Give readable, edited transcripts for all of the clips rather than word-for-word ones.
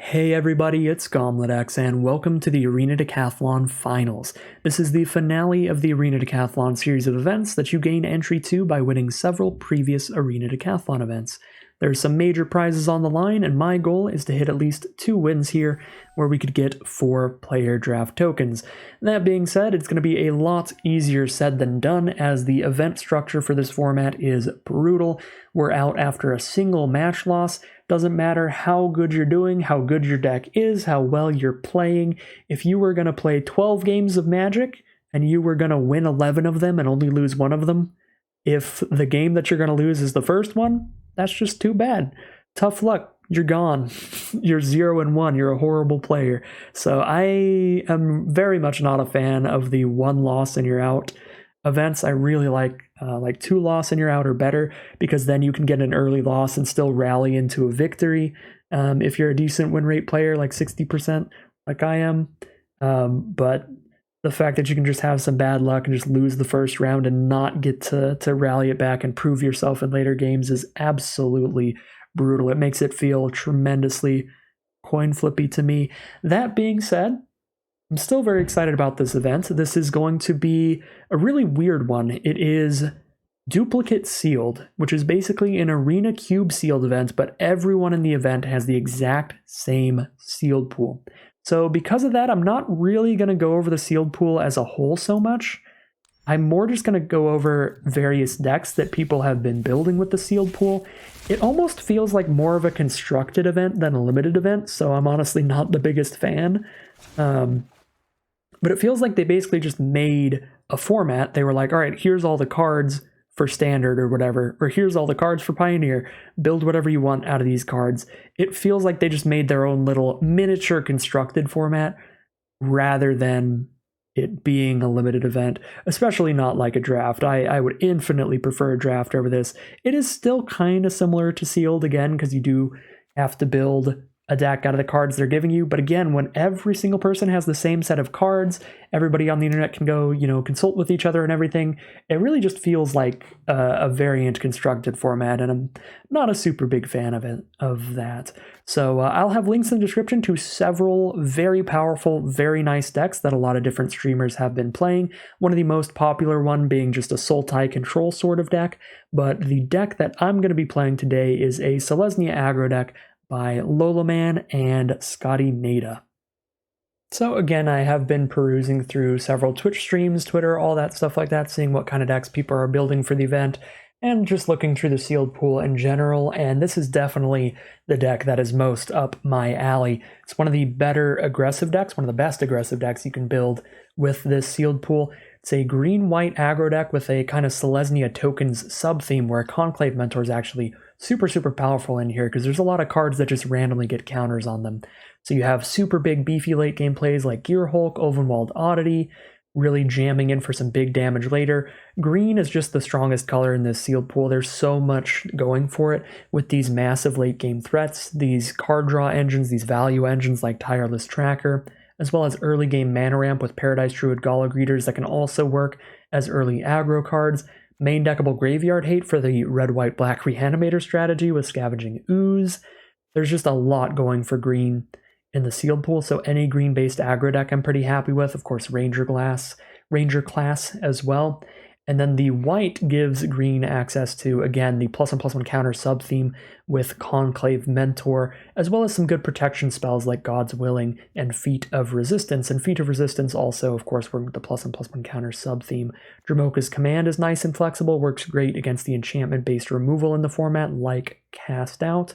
Hey everybody, it's GomletX and welcome to the Arena Decathlon Finals. This is the finale of the Arena Decathlon series of events that you gain entry to by winning several previous Arena Decathlon events. There's some major prizes on the line, and my goal is to hit at least 2 wins here, where we could get 4 player draft tokens. That being said, it's going to be a lot easier said than done, as the event structure for this format is brutal. We're out after a single match loss. Doesn't matter how good you're doing, how good your deck is, how well you're playing. If you were going to play 12 games of Magic, and you were going to win 11 of them and only lose 1 of them, if the game that you're going to lose is the first one, that's just too bad. Tough luck. You're gone. You're 0-1. You're a horrible player. So I am very much not a fan of the 1 loss and you're out events. I really like 2 loss and you're out or better, because then you can get an early loss and still rally into a victory. If you're a decent win rate player, like 60%, like I am. But the fact that you can just have some bad luck and just lose the first round and not get to rally it back and prove yourself in later games is absolutely brutal. It makes it feel tremendously coin flippy to me. That being said, I'm still very excited about this event. This is going to be a really weird one. It is duplicate sealed, which is basically an arena cube sealed event, but everyone in the event has the exact same sealed pool. So because of that, I'm not really going to go over the sealed pool as a whole so much. I'm more just going to go over various decks that people have been building with the sealed pool. It almost feels like more of a constructed event than a limited event, so I'm honestly not the biggest fan. But it feels like they basically just made a format. They were like, all right, here's all the cards for standard or whatever, or here's all the cards for Pioneer. Build whatever you want out of these cards. It feels like they just made their own little miniature constructed format rather than it being a limited event, especially not like a draft. I would infinitely prefer a draft over this. It is still kind of similar to sealed again, because you do have to build a deck out of the cards they're giving you. But again, when every single person has the same set of cards, everybody on the internet can go, consult with each other and everything. It really just feels like a variant constructed format, and I'm not a super big fan of that. So I'll have links in the description to several very powerful, very nice decks that a lot of different streamers have been playing. One of the most popular one being just a Sultai control sort of deck. But the deck that I'm going to be playing today is a Selesnya aggro deck by JustLolaman and Scottynada. So again, I have been perusing through several Twitch streams, Twitter, all that stuff like that, seeing what kind of decks people are building for the event, and just looking through the sealed pool in general, and this is definitely the deck that is most up my alley. It's one of the better aggressive decks, one of the best aggressive decks you can build with this sealed pool. It's a green-white aggro deck with a kind of Selesnya tokens sub-theme, where Conclave Mentor is actually super powerful in here, because there's a lot of cards that just randomly get counters on them. So you have super big beefy late game plays like Gear Hulk, Ovenwald Oddity, really jamming in for some big damage later. Green is just the strongest color in this sealed pool. There's so much going for it with these massive late game threats, these card draw engines, these value engines like Tireless Tracker, as well as early game mana ramp with Paradise Druid Gala Greeters that can also work as early aggro cards. Main deckable Graveyard Hate for the red-white-black Reanimator strategy with Scavenging Ooze. There's just a lot going for green in the sealed pool, so any green-based aggro deck I'm pretty happy with. Of course, Ranger class as well. And then the white gives green access to, again, the +1/+1 counter sub-theme with Conclave Mentor, as well as some good protection spells like God's Willing and Feat of Resistance. And Feat of Resistance also, of course, work with the +1/+1 counter sub-theme. Dramoka's Command is nice and flexible, works great against the enchantment-based removal in the format, like Cast Out.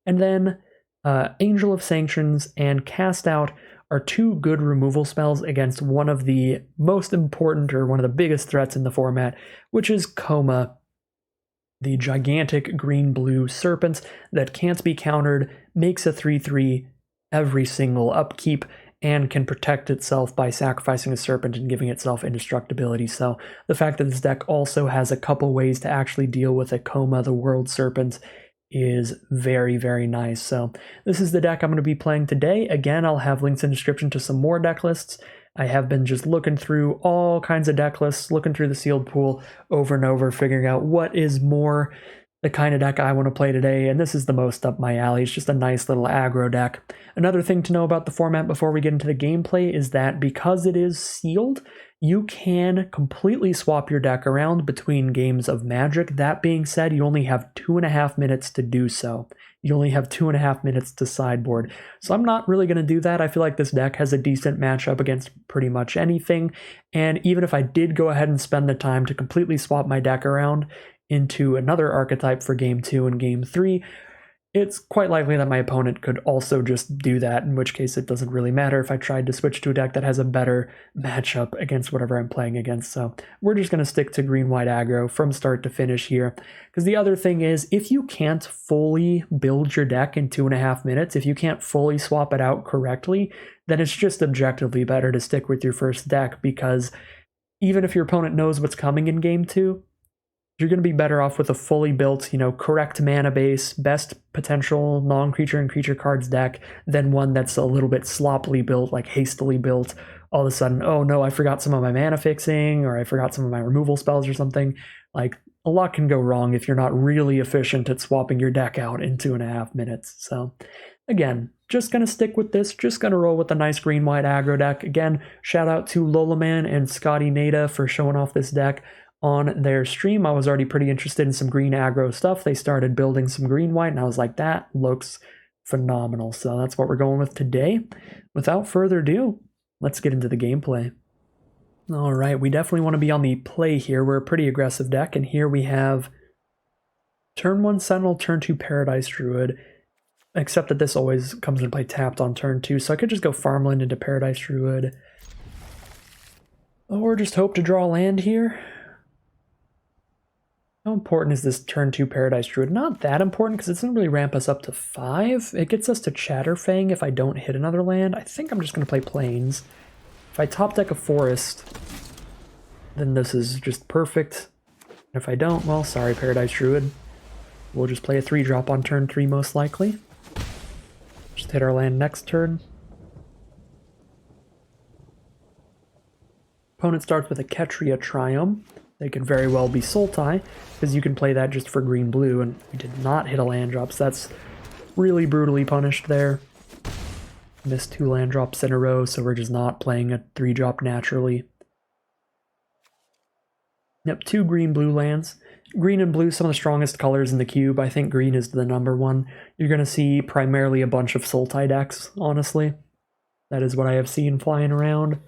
And then Angel of Sanctions and Cast Out are 2 good removal spells against one of the most important, or one of the biggest threats in the format, which is Coma, the gigantic green-blue serpent that can't be countered, makes a 3/3 every single upkeep, and can protect itself by sacrificing a serpent and giving itself indestructibility. So the fact that this deck also has a couple ways to actually deal with a Coma, the World Serpent, is very nice. So this is the deck I'm going to be playing today. Again, I'll have links in the description to some more deck lists. I have been just looking through all kinds of deck lists, looking through the sealed pool over and over, figuring out what is more the kind of deck I want to play today, and this is the most up my alley. It's just a nice little aggro deck. Another thing to know about the format before we get into the gameplay is that because it is sealed, you can completely swap your deck around between games of Magic. That being said, you only have 2.5 minutes to do so. You only have 2.5 minutes to sideboard. So I'm not really going to do that. I feel like this deck has a decent matchup against pretty much anything. And even if I did go ahead and spend the time to completely swap my deck around into another archetype for game 2 and game 3, it's quite likely that my opponent could also just do that, in which case it doesn't really matter if I tried to switch to a deck that has a better matchup against whatever I'm playing against. So we're just going to stick to green-white aggro from start to finish here. Because the other thing is, if you can't fully build your deck in 2.5 minutes, if you can't fully swap it out correctly, then it's just objectively better to stick with your first deck, because even if your opponent knows what's coming in game 2, you're going to be better off with a fully built, correct mana base, best potential non-creature and creature cards deck than one that's a little bit sloppily built, like hastily built. All of a sudden, oh no, I forgot some of my mana fixing, or I forgot some of my removal spells or something. Like, a lot can go wrong if you're not really efficient at swapping your deck out in 2.5 minutes. So, again, just going to stick with this, just going to roll with a nice green-white aggro deck. Again, shout out to JustLolaman and Scottynada for showing off this deck on their stream. I was already pretty interested in some green aggro stuff. They started building some green white, and I was like, that looks phenomenal. So that's what we're going with today. Without further ado, let's get into the gameplay. All right, we definitely want to be on the play here. We're a pretty aggressive deck, and here we have turn 1 Sentinel, turn 2 Paradise Druid, except that this always comes into play tapped on turn 2, so I could just go Farmland into Paradise Druid, or just hope to draw land here. How important is this turn 2 Paradise Druid? Not that important, because it doesn't really ramp us up to 5. It gets us to Chatterfang if I don't hit another land. I think I'm just going to play Plains. If I top deck a Forest, then this is just perfect. And if I don't, well, sorry, Paradise Druid. We'll just play a 3-drop on turn 3 most likely. Just hit our land next turn. Opponent starts with a Ketria Triumph. They could very well be Sultai, because you can play that just for green-blue, and we did not hit a land drop, so that's really brutally punished there. Missed 2 land drops in a row, so we're just not playing a 3-drop naturally. Yep, 2 green-blue lands. Green and blue, some of the strongest colors in the cube. I think green is the number one. You're going to see primarily a bunch of Sultai decks, honestly. That is what I have seen flying around.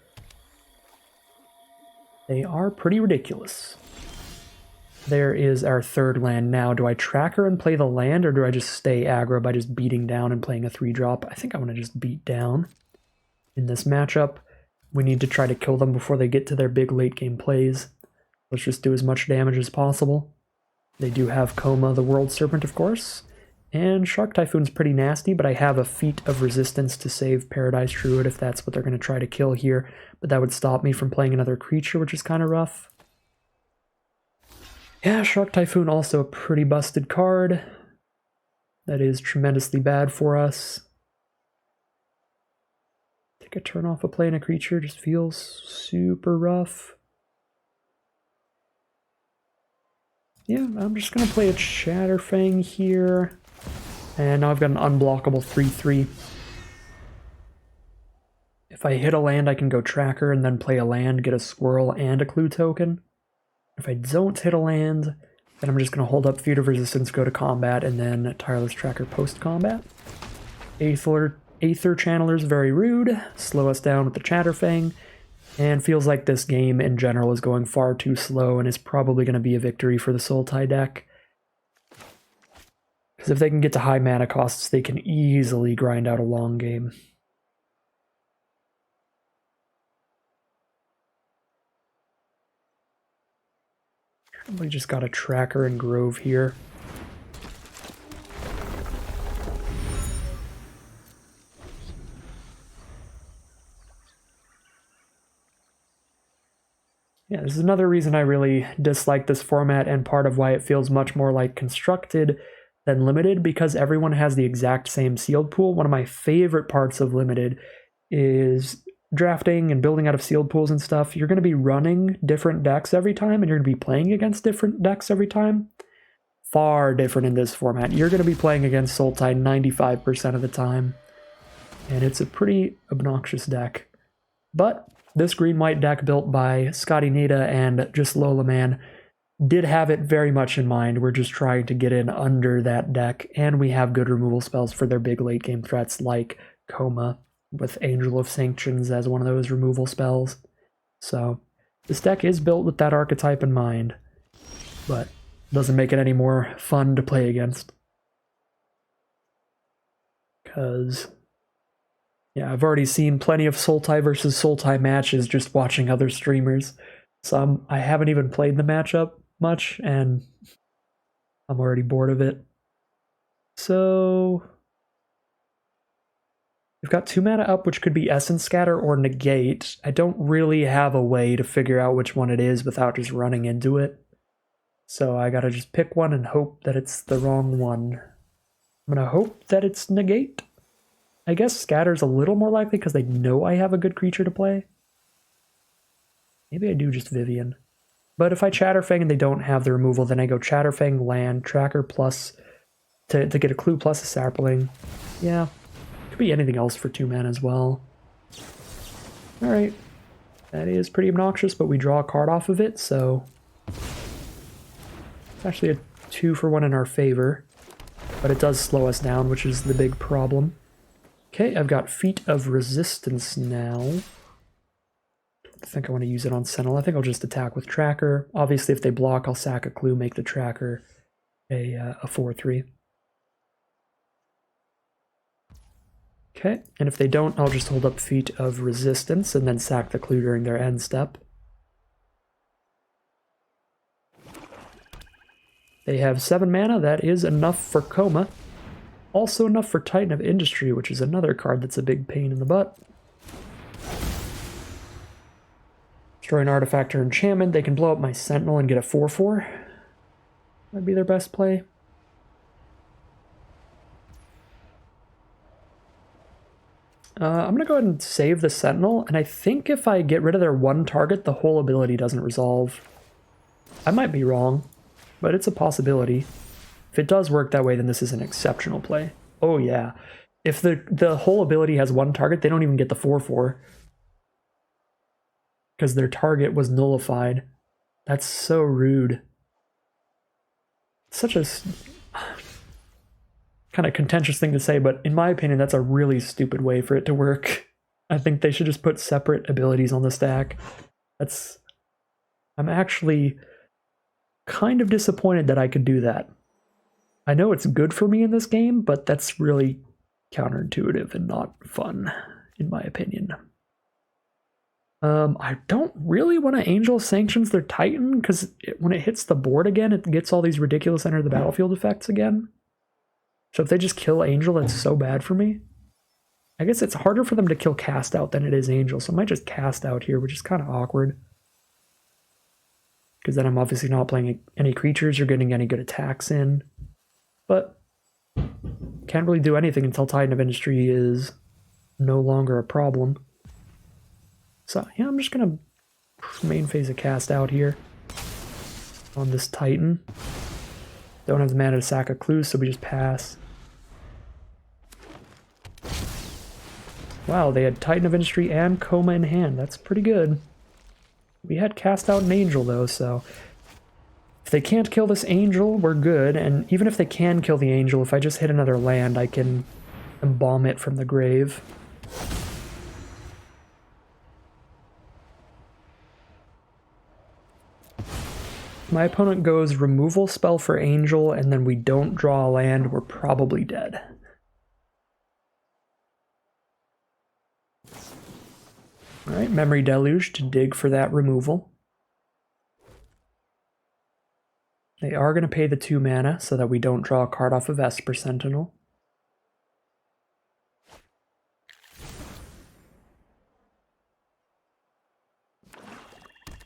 They are pretty ridiculous. There is our 3rd land now. Do I track her and play the land, or do I just stay aggro by just beating down and playing a 3-drop? I think I want to just beat down. In this matchup, we need to try to kill them before they get to their big late game plays. Let's just do as much damage as possible. They do have Coma, the World Serpent, of course. And Shark Typhoon's pretty nasty, but I have a Feat of Resistance to save Paradise Druid if that's what they're going to try to kill here. But that would stop me from playing another creature, which is kind of rough. Yeah, Shark Typhoon also a pretty busted card. That is tremendously bad for us. Take a turn off of playing a creature just feels super rough. Yeah, I'm just going to play a Chatterfang here. And now I've got an unblockable 3/3. If I hit a land, I can go Tracker and then play a land, get a Squirrel and a Clue token. If I don't hit a land, then I'm just going to hold up Feat of Resistance, go to combat, and then Tireless Tracker post-combat. Aether Channeler's very rude, slow us down with the Chatterfang, and feels like this game in general is going far too slow and is probably going to be a victory for the Sultai deck. Because if they can get to high mana costs, they can easily grind out a long game. We just got a Tracker and Grove here. Yeah, this is another reason I really dislike this format, and part of why it feels much more like Constructed than Limited, because everyone has the exact same sealed pool. One of my favorite parts of Limited is drafting and building out of sealed pools and stuff. You're going to be running different decks every time, and you're going to be playing against different decks every time. far different in this format. You're going to be playing against Sultai 95% of the time, and it's a pretty obnoxious deck. But this green-white deck built by Scottynada and JustLolaman did have it very much in mind. We're just trying to get in under that deck, and we have good removal spells for their big late-game threats like Coma, with Angel of Sanctions as one of those removal spells. So this deck is built with that archetype in mind, but doesn't make it any more fun to play against. Because, yeah, I've already seen plenty of Sultai versus Sultai matches just watching other streamers. So I haven't even played the matchup much, and I'm already bored of it. So we've got 2 mana up, which could be Essence Scatter or Negate. I don't really have a way to figure out which one it is without just running into it. So I gotta just pick one and hope that it's the wrong one. I'm gonna hope that it's Negate. I guess Scatter's a little more likely because they know I have a good creature to play. Maybe I do just Vivian. But if I Chatterfang and they don't have the removal, then I go Chatterfang, land, Tracker plus to get a clue plus a sapling. Yeah. Could be anything else for 2 mana as well. Alright. That is pretty obnoxious, but we draw a card off of it, so it's actually a 2-for-1 in our favor. But it does slow us down, which is the big problem. Okay, I've got Feat of Resistance now. I think I want to use it on Sentinel. I think I'll just attack with Tracker. Obviously, if they block, I'll sack a clue, make the Tracker a 4/3. Okay, and if they don't, I'll just hold up Feat of Resistance and then sack the clue during their end step. They have 7 mana. That is enough for Coma. Also enough for Titan of Industry, which is another card that's a big pain in the butt. Destroy an artifact or enchantment. They can blow up my Sentinel and get a 4/4. That'd be their best play. I'm going to go ahead and save the Sentinel, and I think if I get rid of their one target, the whole ability doesn't resolve. I might be wrong, but it's a possibility. If it does work that way, then this is an exceptional play. Oh yeah. If the whole ability has one target, they don't even get the 4/4. Because their target was nullified. That's so rude. Such a kind of contentious thing to say, but in my opinion, that's a really stupid way for it to work. I think they should just put separate abilities on the stack. I'm actually kind of disappointed that I could do that. I know it's good for me in this game, but that's really counterintuitive and not fun, in my opinion. I don't really want to Angel of Sanctions their Titan, because when it hits the board again, it gets all these ridiculous enter the battlefield effects again. So if they just kill Angel, that's so bad for me. I guess it's harder for them to kill Cast Out than it is Angel, so I might just Cast Out here, which is kind of awkward. Because then I'm obviously not playing any creatures or getting any good attacks in. But can't really do anything until Titan of Industry is no longer a problem. So yeah, I'm just going to main phase a Cast Out here on this Titan. Don't have the mana to sack a clue, so we just pass. Wow, they had Titan of Industry and Coma in hand. That's pretty good. We had Cast Out an Angel, though, so if they can't kill this Angel, we're good. And even if they can kill the Angel, if I just hit another land, I can embalm it from the grave. My opponent goes removal spell for Angel, and then we don't draw a land, we're probably dead. Alright, Memory Deluge to dig for that removal. They are going to pay the 2 mana so that we don't draw a card off of Esper Sentinel.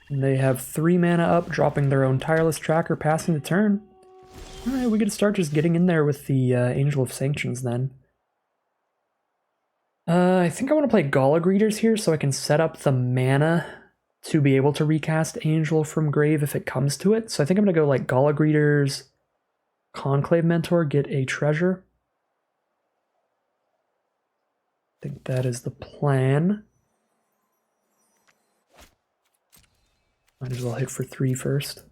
And they have 3 mana up, dropping their own Tireless Tracker, passing the turn. Alright, we can start just getting in there with the Angel of Sanctions then. I think I want to play Gala Greeters here so I can set up the mana to be able to recast Angel from grave if it comes to it. So I think I'm going to go like Gala Greeters, Conclave Mentor, get a treasure. I think that is the plan. Might as well hit for 3 first.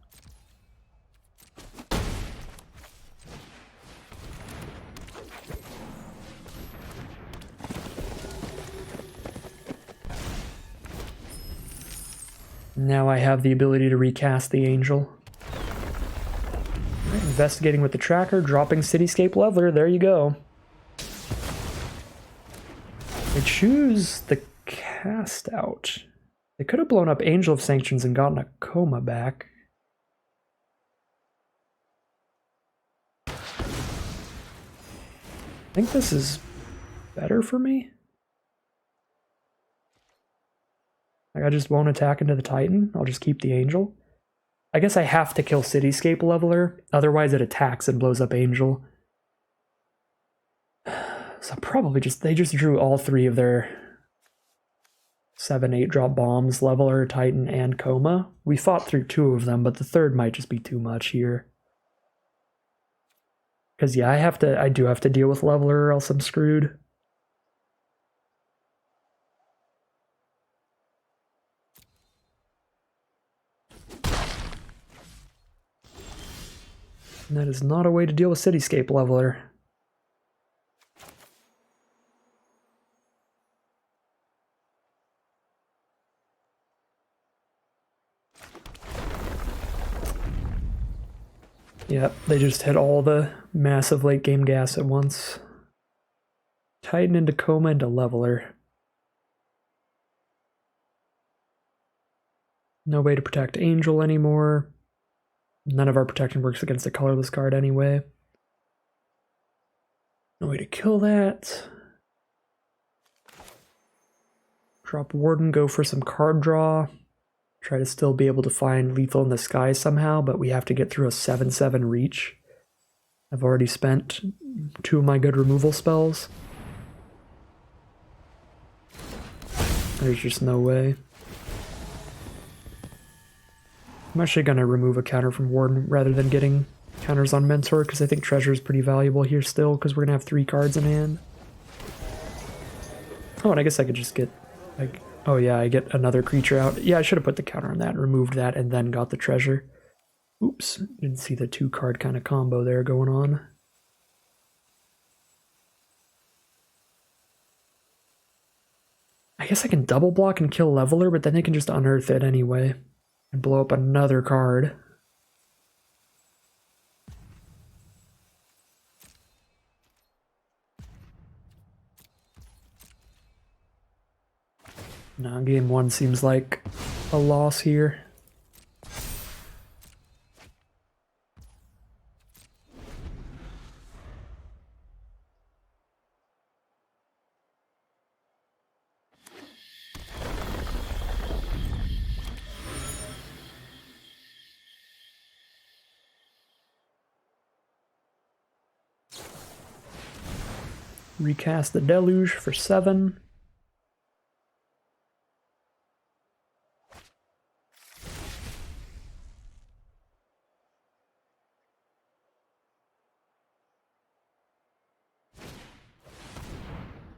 Now I have the ability to recast the angel. Right, investigating with the tracker, dropping Cityscape Leveler, there you go. They choose the cast out. They could have blown up Angel of Sanctions and gotten a coma back. I think this is better for me. Like, I just won't attack into the Titan. I'll just keep the Angel. I guess I have to kill Cityscape Leveler, otherwise it attacks and blows up Angel. So probably they just drew all 3 of their 7-8 drop bombs, Leveler, Titan, and Coma. We fought through 2 of them, but the 3rd might just be too much here. Because yeah, I do have to deal with Leveler or else I'm screwed. And that is not a way to deal with Cityscape Leveler. Yep, they just hit all the massive late game gas at once. Titan into Coma into Leveler. No way to protect Angel anymore. None of our protection works against a colorless card anyway. No way to kill that. Drop Warden, go for some card draw. Try to still be able to find Lethal in the Sky somehow, but we have to get through a 7/7 reach. I've already spent 2 of my good removal spells. There's just no way. I'm actually going to remove a counter from Warden rather than getting counters on Mentor, because I think Treasure is pretty valuable here still, because we're going to have 3 cards in hand. Oh, and I guess I could just get, like, oh yeah, I get another creature out. Yeah, I should have put the counter on that, removed that, and then got the treasure. Oops, didn't see the 2-card kind of combo there going on. I guess I can double block and kill Leveler, but then they can just unearth it anyway. And blow up another card. Now, game 1 seems like a loss here. Recast the Deluge for 7.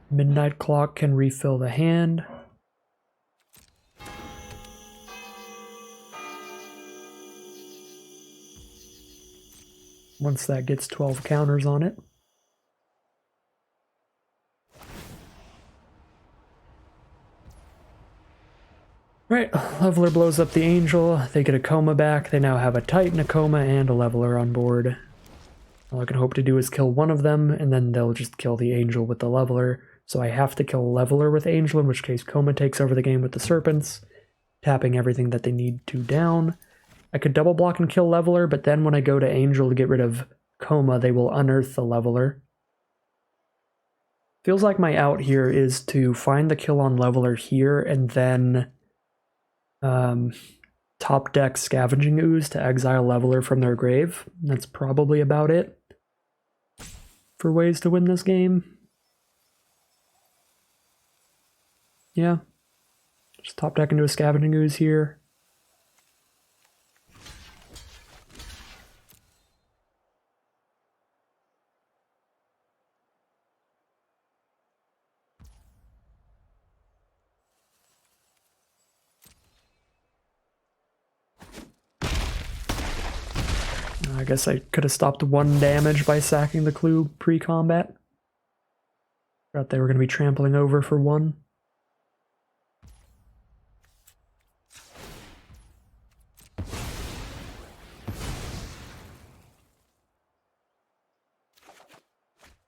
Midnight Clock can refill the hand. Once that gets 12 counters on it. Right, Leveler blows up the Angel, they get a Coma back, they now have a Titan, a Coma, and a Leveler on board. All I can hope to do is kill one of them, and then they'll just kill the Angel with the Leveler. So I have to kill Leveler with Angel, in which case Coma takes over the game with the Serpents, tapping everything that they need to down. I could double block and kill Leveler, but then when I go to Angel to get rid of Coma, they will unearth the Leveler. Feels like my out here is to find the kill on Leveler here, and then top deck Scavenging Ooze to exile Leveler from their grave. That's probably about it for ways to win this game. Yeah. Just top deck into a Scavenging Ooze here. I guess I could have stopped 1 damage by sacking the clue pre-combat. Thought they were going to be trampling over for 1.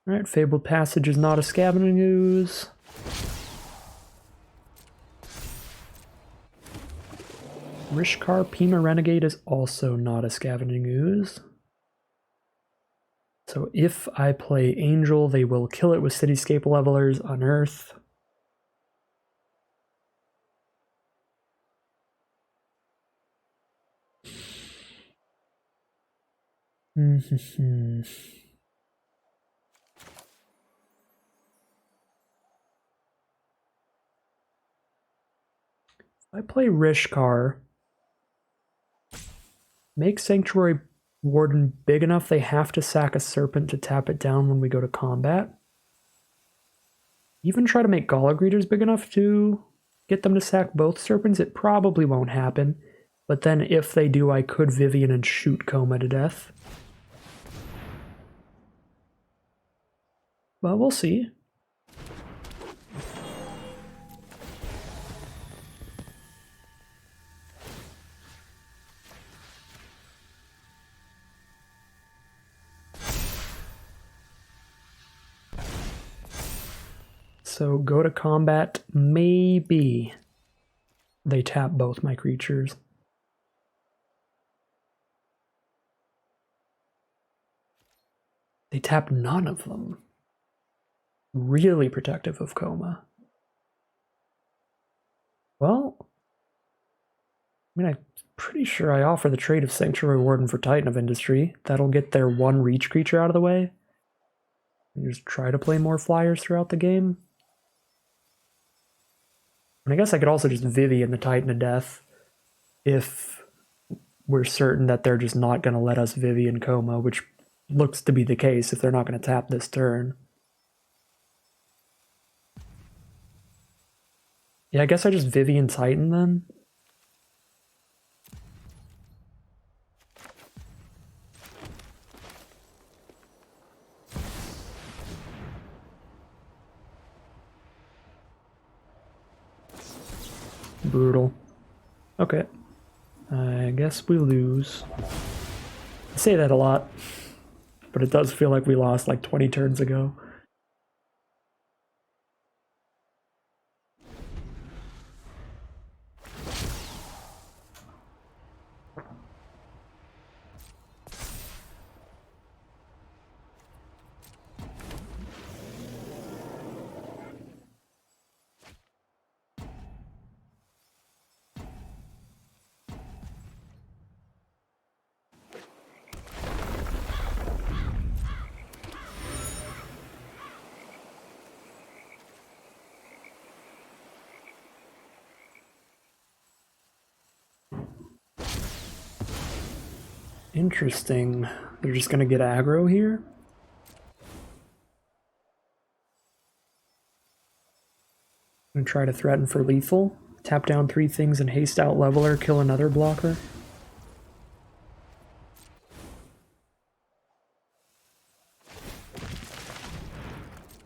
Alright, Fabled Passage is not a scavenging ooze. Rishkar Pima Renegade is also not a scavenging ooze. So if I play Angel, they will kill it with Cityscape Levelers, Unearth. I play Rishkar, make Sanctuary Warden big enough they have to sack a Serpent to tap it down when we go to combat. Even try to make Gala Greeters big enough to get them to sack both Serpents. It probably won't happen, but then if they do, I could Vivian and shoot Coma to death. But we'll see. So go to combat, maybe they tap both my creatures. They tap none of them. Really protective of Coma. Well, I mean, I'm pretty sure I offer the trade of Sanctuary Warden for Titan of Industry. That'll get their 1 reach creature out of the way. And just try to play more flyers throughout the game. And I guess I could also just Vivian the Titan to death if we're certain that they're just not going to let us Vivian Coma, which looks to be the case if they're not going to tap this turn. Yeah, I guess I just Vivian Titan then. Brutal. Okay. I guess we lose. I say that a lot, but it does feel like we lost like 20 turns ago. Interesting. They're just gonna get aggro here? I'm gonna try to threaten for lethal. Tap down 3 things and haste out Leveler, kill another blocker.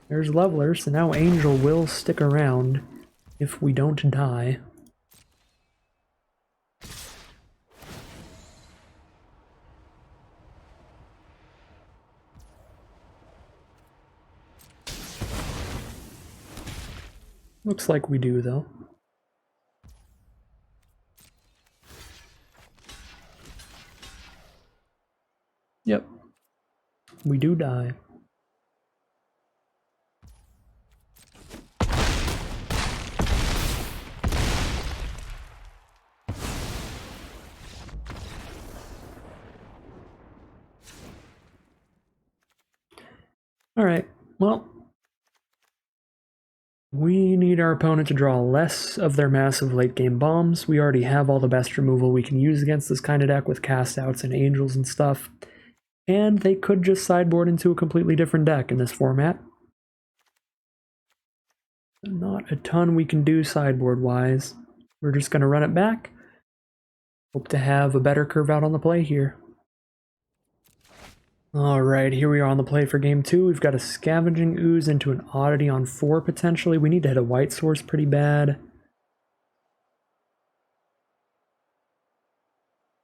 There's Leveler, so now Angel will stick around if we don't die. Looks like we do, though. Yep. We do die. Alright, well, we need our opponent to draw less of their massive late-game bombs. We already have all the best removal we can use against this kind of deck with cast-outs and angels and stuff. And they could just sideboard into a completely different deck in this format. Not a ton we can do sideboard-wise. We're just going to run it back. Hope to have a better curve out on the play here. Alright, here we are on the play for game 2. We've got a Scavenging Ooze into an Oddity on 4 potentially. We need to hit a white source pretty bad.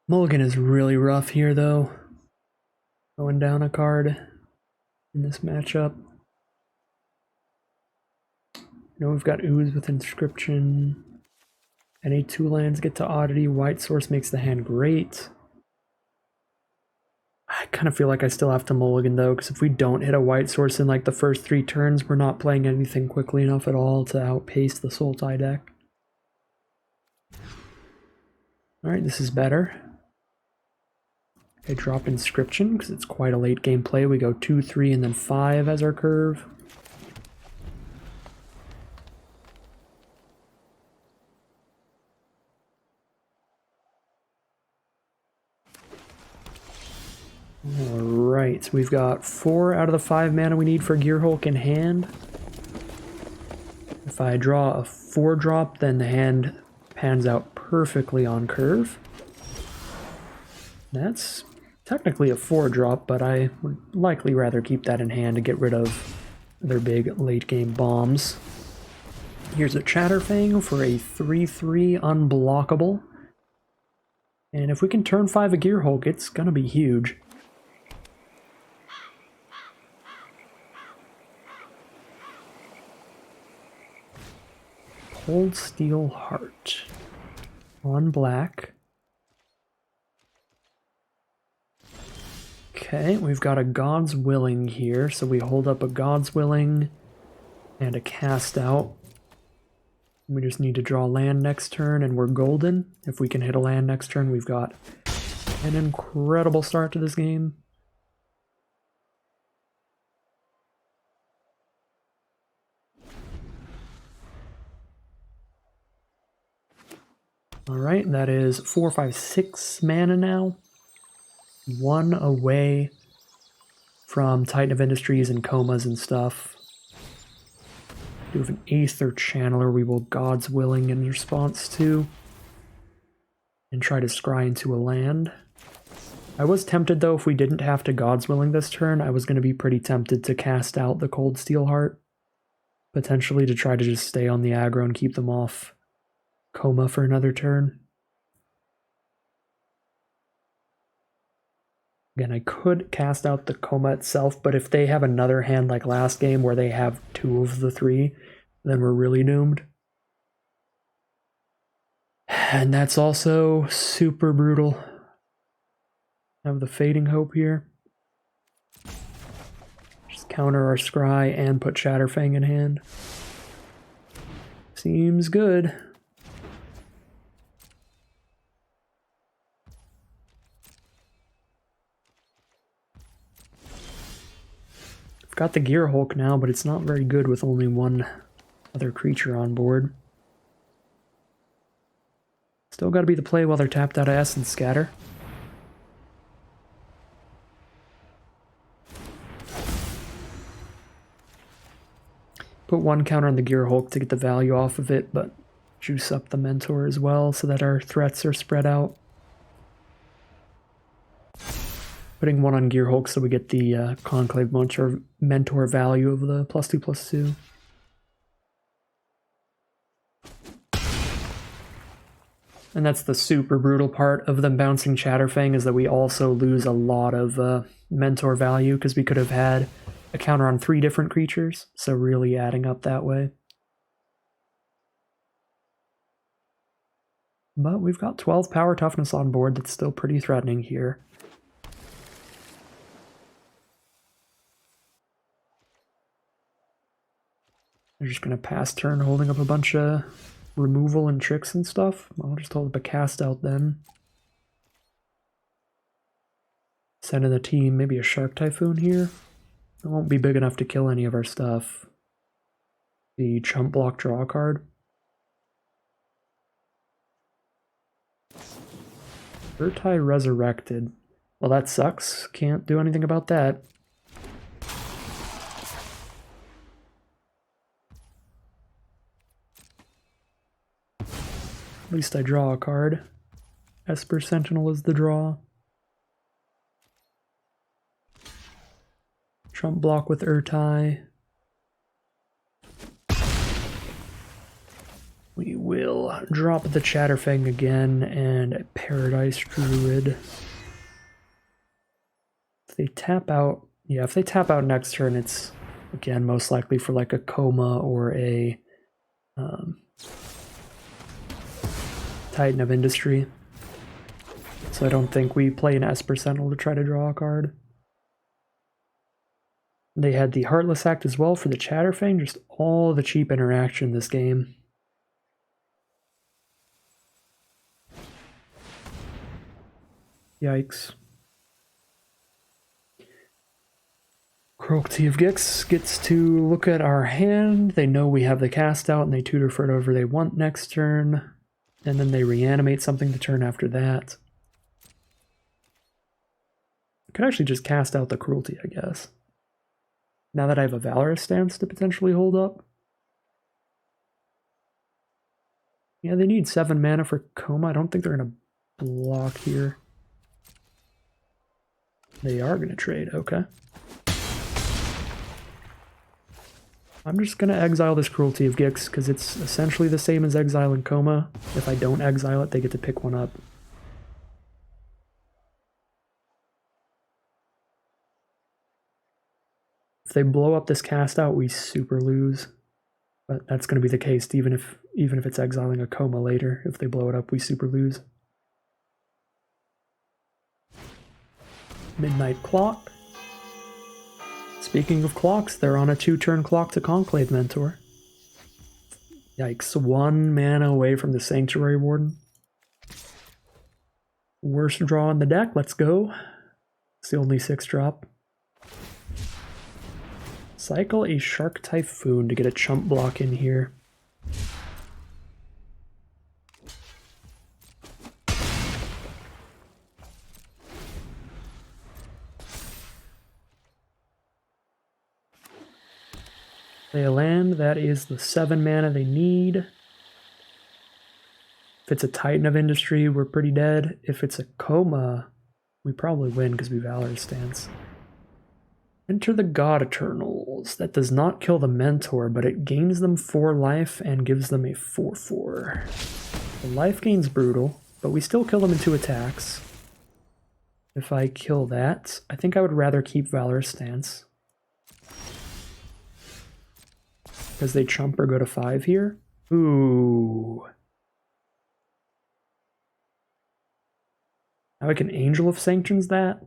Mulligan is really rough here though. Going down a card in this matchup. We've got Ooze with Inscription. Any 2 lands get to Oddity. White source makes the hand great. I kind of feel like I still have to mulligan though, because if we don't hit a white source in like the first 3 turns, we're not playing anything quickly enough at all to outpace the Sultai deck. Alright, this is better. I drop Inscription because it's quite a late game play. We go 2, 3, and then 5 as our curve. Alright, so we've got 4 out of the 5 mana we need for Gearhulk in hand. If I draw a 4-drop, then the hand pans out perfectly on curve. That's technically a 4-drop, but I would likely rather keep that in hand to get rid of their big late-game bombs. Here's a Chatterfang for a 3/3 unblockable. And if we can turn 5 a Gearhulk, it's gonna be huge. Cold Steel Heart on black. Okay, we've got a God's Willing here, so we hold up a God's Willing and a Cast Out. We just need to draw land next turn and we're golden. If we can hit a land next turn, we've got an incredible start to this game. Alright, that is 4, 5, 6 mana now. 1 away from Titan of Industries and Comas and stuff. We have an Aether Channeler we will God's Willing in response to. And try to scry into a land. I was tempted though, if we didn't have to God's Willing this turn, I was going to be pretty tempted to cast out the Cold Steel Heart. Potentially to try to just stay on the aggro and keep them off Coma for another turn. Again, I could cast out the Coma itself, but if they have another hand like last game where they have 2 of the 3, then we're really doomed. And that's also super brutal. Have the Fading Hope here. Just counter our Scry and put Chatterfang in hand. Seems good. Got the Gearhulk now, but it's not very good with only 1 other creature on board. Still got to be the play while they're tapped out of Essence Scatter. Put 1 counter on the Gearhulk to get the value off of it, but juice up the Mentor as well so that our threats are spread out. Putting 1 on Gearhulk so we get the Conclave Mentor value of the +2/+2. And that's the super brutal part of them bouncing Chatterfang, is that we also lose a lot of Mentor value because we could have had a counter on 3 different creatures, so really adding up that way. But we've got 12 power toughness on board. That's still pretty threatening here. They're just going to pass turn holding up a bunch of removal and tricks and stuff. I'll just hold up a Cast Out then. Send in the team maybe a Shark Typhoon here. It won't be big enough to kill any of our stuff. The Chump Block draw card. Urtai Resurrected. Well, that sucks. Can't do anything about that. At least I draw a card. Esper Sentinel is the draw. Trump block with Urtai. We will drop the Chatterfang again and a Paradise Druid. If they tap out, yeah, if they tap out next turn, it's again most likely for like a Coma or a Titan of Industry. So I don't think we play an Esper Sentinel to try to draw a card. They had the Heartless Act as well for the Chatterfang, just all the cheap interaction this game. Yikes. Cruelty of Gix gets to look at our hand. They know we have the cast out and they tutor for whatever they want next turn. And then they reanimate something the turn after that. I could actually just cast out the Cruelty, I guess. Now that I have a Valorous stance to potentially hold up. Yeah, they need 7 mana for Coma. I don't think they're going to block here. They are going to trade, okay. I'm just going to exile this Cruelty of Gix because it's essentially the same as exiling Coma. If I don't exile it, they get to pick one up. If they blow up this cast out, we super lose. But that's going to be the case even if it's exiling a Coma later. If they blow it up, we super lose. Midnight Clock. Speaking of clocks, they're on a 2-turn clock to Conclave Mentor. Yikes, 1 mana away from the Sanctuary Warden. Worst draw in the deck, let's go. It's the only 6-drop. Cycle a Shark Typhoon to get a chump block in here. Play a land, that is the 7 mana they need. If it's a Titan of Industry, we're pretty dead. If it's a Coma, we probably win because we Valorous stance. Enter the God Eternals. That does not kill the Mentor, but it gains them 4 life and gives them a 4/4. The life gain's brutal, but we still kill them in 2 attacks. If I kill that, I think I would rather keep Valorous stance. Because they chump or go to 5 here. Ooh. Now I can Angel of Sanctions that.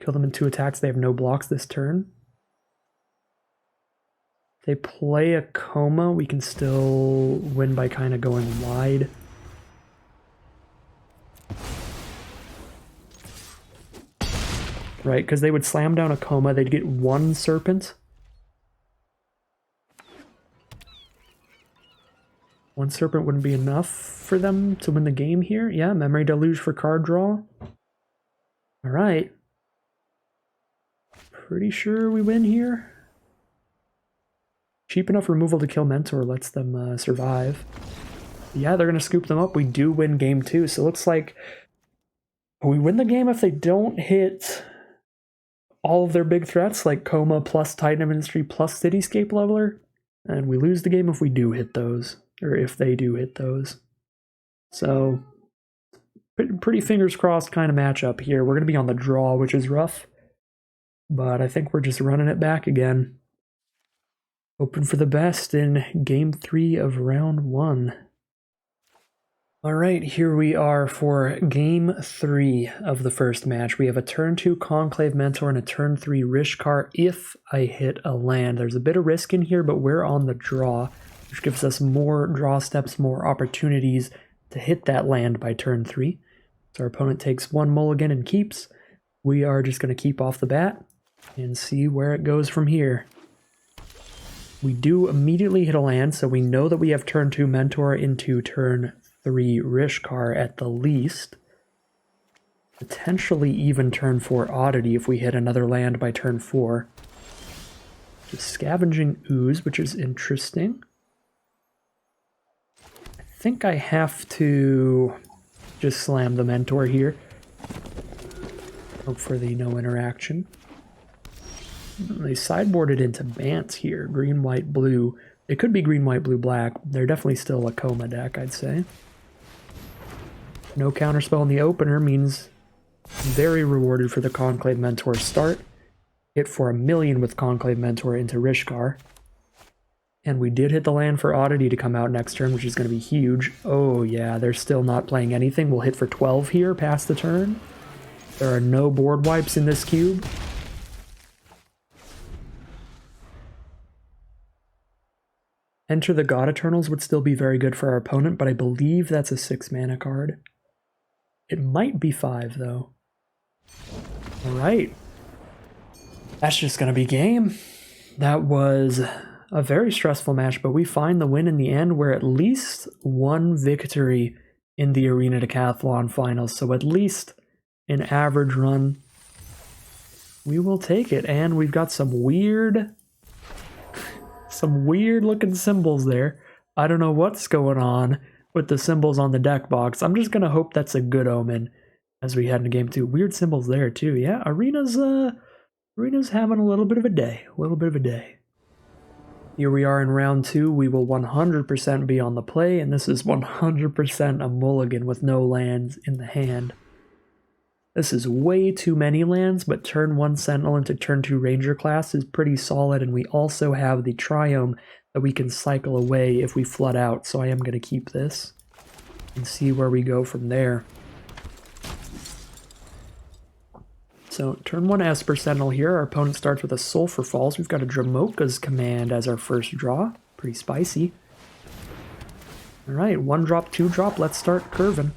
Kill them in 2 attacks. They have no blocks this turn. If they play a Coma, we can still win by kind of going wide. Right, because they would slam down a Coma, they'd get 1 Serpent. 1 Serpent wouldn't be enough for them to win the game here. Yeah, Memory Deluge for card draw. Alright. Pretty sure we win here. Cheap enough removal to kill Mentor lets them survive. Yeah, they're going to scoop them up. We do win game 2, so it looks like we win the game if they don't hit all of their big threats, like Coma plus Titan of Industry plus Cityscape Leveler, and we lose the game if we do hit those. Or if they do hit those. So, pretty fingers crossed kind of matchup here. We're going to be on the draw, which is rough. But I think we're just running it back again. Hoping for the best in game 3 of round 1. Alright, here we are for game 3 of the first match. We have a turn 2 Conclave Mentor and a turn 3 Rishkar if I hit a land. There's a bit of risk in here, but we're on the draw, which gives us more draw steps, more opportunities to hit that land by turn 3. So our opponent takes 1 mulligan and keeps. We are just going to keep off the bat and see where it goes from here. We do immediately hit a land, so we know that we have turn 2 Mentor into turn 3 Rishkar at the least. Potentially even turn 4 Oddity if we hit another land by turn 4. Just Scavenging Ooze, which is interesting. I think I have to just slam the Mentor here. Hope for the no interaction. They sideboarded into Bants here. Green, white, blue. It could be green, white, blue, black. They're definitely still a Coma deck, I'd say. No counterspell in the opener means very rewarded for the Conclave Mentor start. Hit for 1,000,000 with Conclave Mentor into Rishkar. And we did hit the land for Oddity to come out next turn, which is going to be huge. Oh yeah, they're still not playing anything. We'll hit for 12 here past the turn. There are no board wipes in this cube. Enter the God Eternals would still be very good for our opponent, but I believe that's a 6-mana card. It might be 5, though. Alright. That's just going to be game. That was a very stressful match, but we find the win in the end. We're at least one victory in the Arena Decathlon Finals, so at least an average run. We will take it, and we've got some weird looking symbols there. I don't know what's going on with the symbols on the deck box. I'm just gonna hope that's a good omen as we head into game 2. Weird symbols there too. Yeah, Arena's having a little bit of a day. Here we are in round 2. We will 100% be on the play, and this is 100% a mulligan with no lands in the hand. This is way too many lands, but turn 1 Sentinel into turn 2 Ranger class is pretty solid, and we also have the Triome that we can cycle away if we flood out, so I am going to keep this and see where we go from there. So turn 1 Esper Sentinel here. Our opponent starts with a Sulphur Falls. We've got a Dramoka's Command as our first draw. Pretty spicy. Alright, 1 drop, 2 drop. Let's start curving.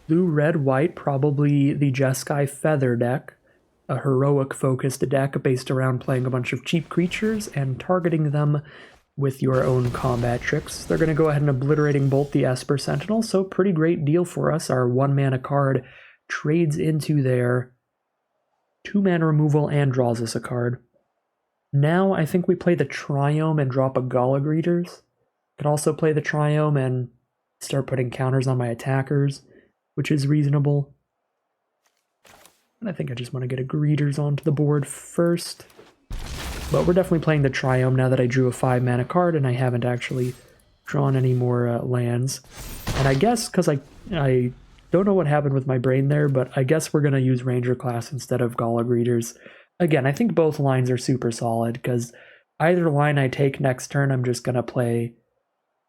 Blue, red, white, probably the Jeskai Feather deck. A heroic-focused deck based around playing a bunch of cheap creatures and targeting them with your own combat tricks. They're going to go ahead and Obliterating Bolt the Esper Sentinel, so pretty great deal for us. Our 1-mana card trades into their 2-mana removal and draws us a card. Now I think we play the Triome and drop a Gala Greeters. Could also play the Triome and start putting counters on my attackers, which is reasonable. And I think I just want to get a Greeters onto the board first. But we're definitely playing the Triome now that I drew a 5-mana card and I haven't actually drawn any more lands. And I guess, because I don't know what happened with my brain there, but I guess we're going to use Ranger class instead of Gala Greeters. Again, I think both lines are super solid, because either line I take next turn, I'm just going to play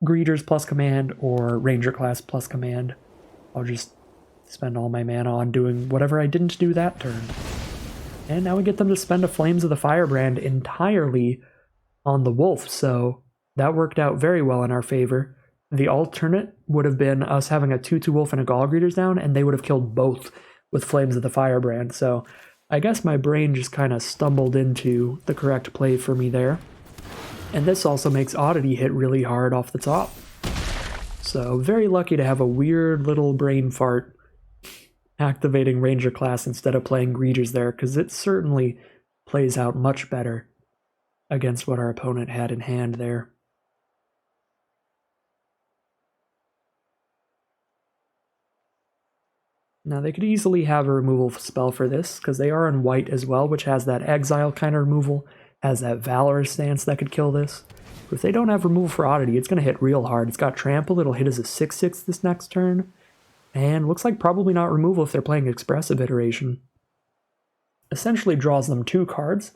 Greeters plus command or Ranger class plus command. I'll just spend all my mana on doing whatever I didn't do that turn. And now we get them to spend a Flames of the Firebrand entirely on the Wolf, so that worked out very well in our favor. The alternate would have been us having a 2/2 Wolf and a Gall Greeters down, and they would have killed both with Flames of the Firebrand, so I guess my brain just kind of stumbled into the correct play for me there. And this also makes Oddity hit really hard off the top. So very lucky to have a weird little brain fart activating Ranger class instead of playing Greeters there, because it certainly plays out much better against what our opponent had in hand there. Now they could easily have a removal spell for this, because they are in white as well, which has that exile kind of removal, has that Valorous stance that could kill this. If they don't have removal for Oddity, it's going to hit real hard. It's got Trample, it'll hit as a 6/6 this next turn. And looks like probably not removal if they're playing Expressive Iteration. Essentially draws them 2 cards.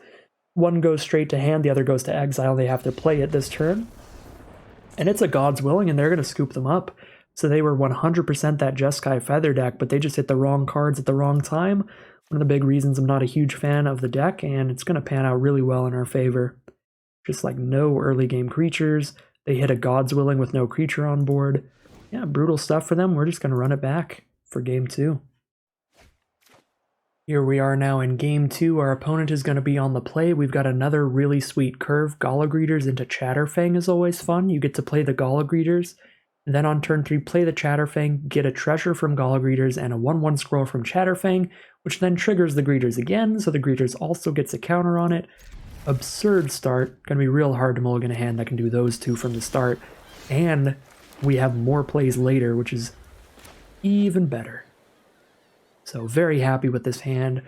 One goes straight to hand, the other goes to exile. They have to play it this turn. And it's a God's Willing, and they're going to scoop them up. So they were 100% that Jeskai Feather deck, but they just hit the wrong cards at the wrong time. One of the big reasons I'm not a huge fan of the deck, and it's going to pan out really well in our favor. Just like no early game creatures. They hit a God's Willing with no creature on board. Yeah, brutal stuff for them. We're just going to run it back for game 2. Here we are now in game 2. Our opponent is going to be on the play. We've got another really sweet curve. Gala Greeters into Chatterfang is always fun. You get to play the Gala Greeters. Then on turn 3, play the Chatterfang, get a treasure from Gala Greeters and a 1/1 scroll from Chatterfang, which then triggers the Greeters again, so the Greeters also gets a counter on it. Absurd start. Gonna be real hard to mulligan a hand that can do those 2 from the start. And we have more plays later, which is even better. So very happy with this hand.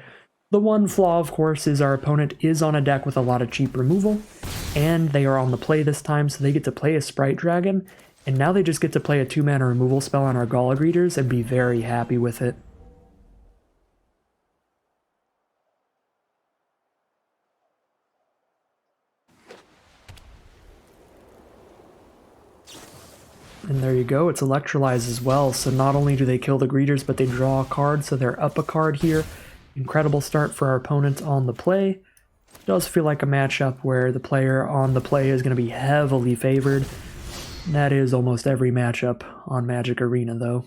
The one flaw, of course, is our opponent is on a deck with a lot of cheap removal, and they are on the play this time, so they get to play a Sprite Dragon, and now they just get to play a 2-mana removal spell on our Gala Greeters and be very happy with it. And there you go, it's Electrolyze as well, so not only do they kill the Greeters, but they draw a card, so they're up a card here. Incredible start for our opponent on the play. Does feel like a matchup where the player on the play is going to be heavily favored. That is almost every matchup on Magic Arena, though.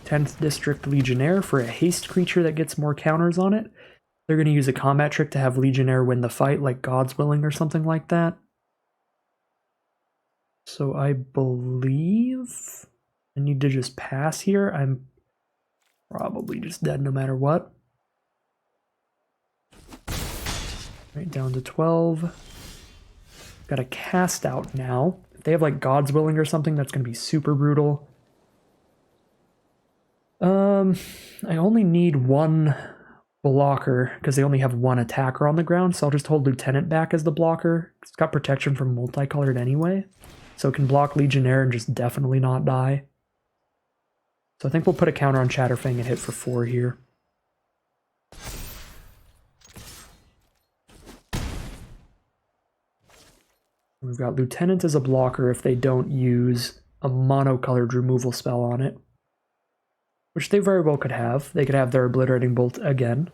Tenth District Legionnaire for a haste creature that gets more counters on it. They're going to use a combat trick to have Legionnaire win the fight, like God's Willing or something like that. So I believe I need to just pass here. I'm probably just dead no matter what. Right down to 12. Got a cast out now. If they have like God's Willing or something, that's going to be super brutal. I only need one blocker because they only have one attacker on the ground, so I'll just hold Lieutenant back as the blocker. It's got protection from multicolored anyway, so it can block Legionnaire and just definitely not die. So I think we'll put a counter on Chatterfang and hit for 4 here. We've got Lieutenant as a blocker if they don't use a monocolored removal spell on it, which they very well could have. They could have their Obliterating Bolt again.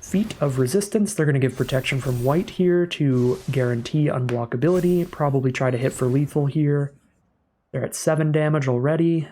Feat of Resistance, they're going to give protection from white here to guarantee unblockability. Probably try to hit for lethal here. They're at 7 damage already.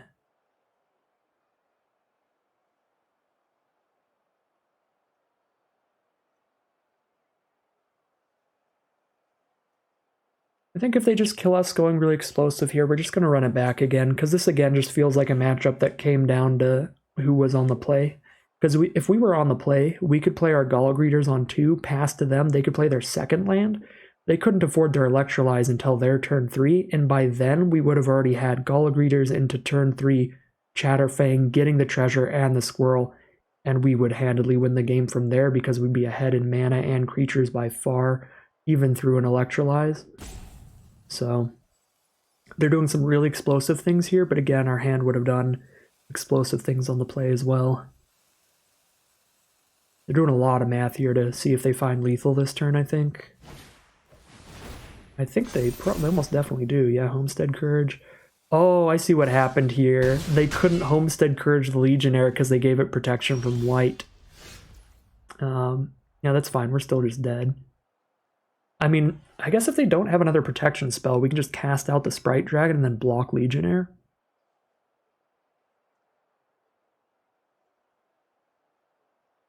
I think if they just kill us going really explosive here, we're just going to run it back again, because this again just feels like a matchup that came down to who was on the play. Because if we were on the play, we could play our Gala Greeters on 2, pass to them, they could play their second land. They couldn't afford their Electrolyze until their turn 3, and by then we would have already had Gala Greeters into turn 3, Chatterfang getting the treasure and the squirrel, and we would handily win the game from there because we'd be ahead in mana and creatures by far, even through an Electrolyze. So they're doing some really explosive things here, but again, our hand would have done explosive things on the play as well. They're doing a lot of math here to see if they find lethal this turn, I think. I think they almost definitely do. Yeah, Homestead Courage. Oh, I see what happened here. They couldn't Homestead Courage the Legionnaire because they gave it protection from white. Yeah, that's fine. We're still just dead. I mean, I guess if they don't have another protection spell, we can just cast out the Sprite Dragon and then block Legionnaire.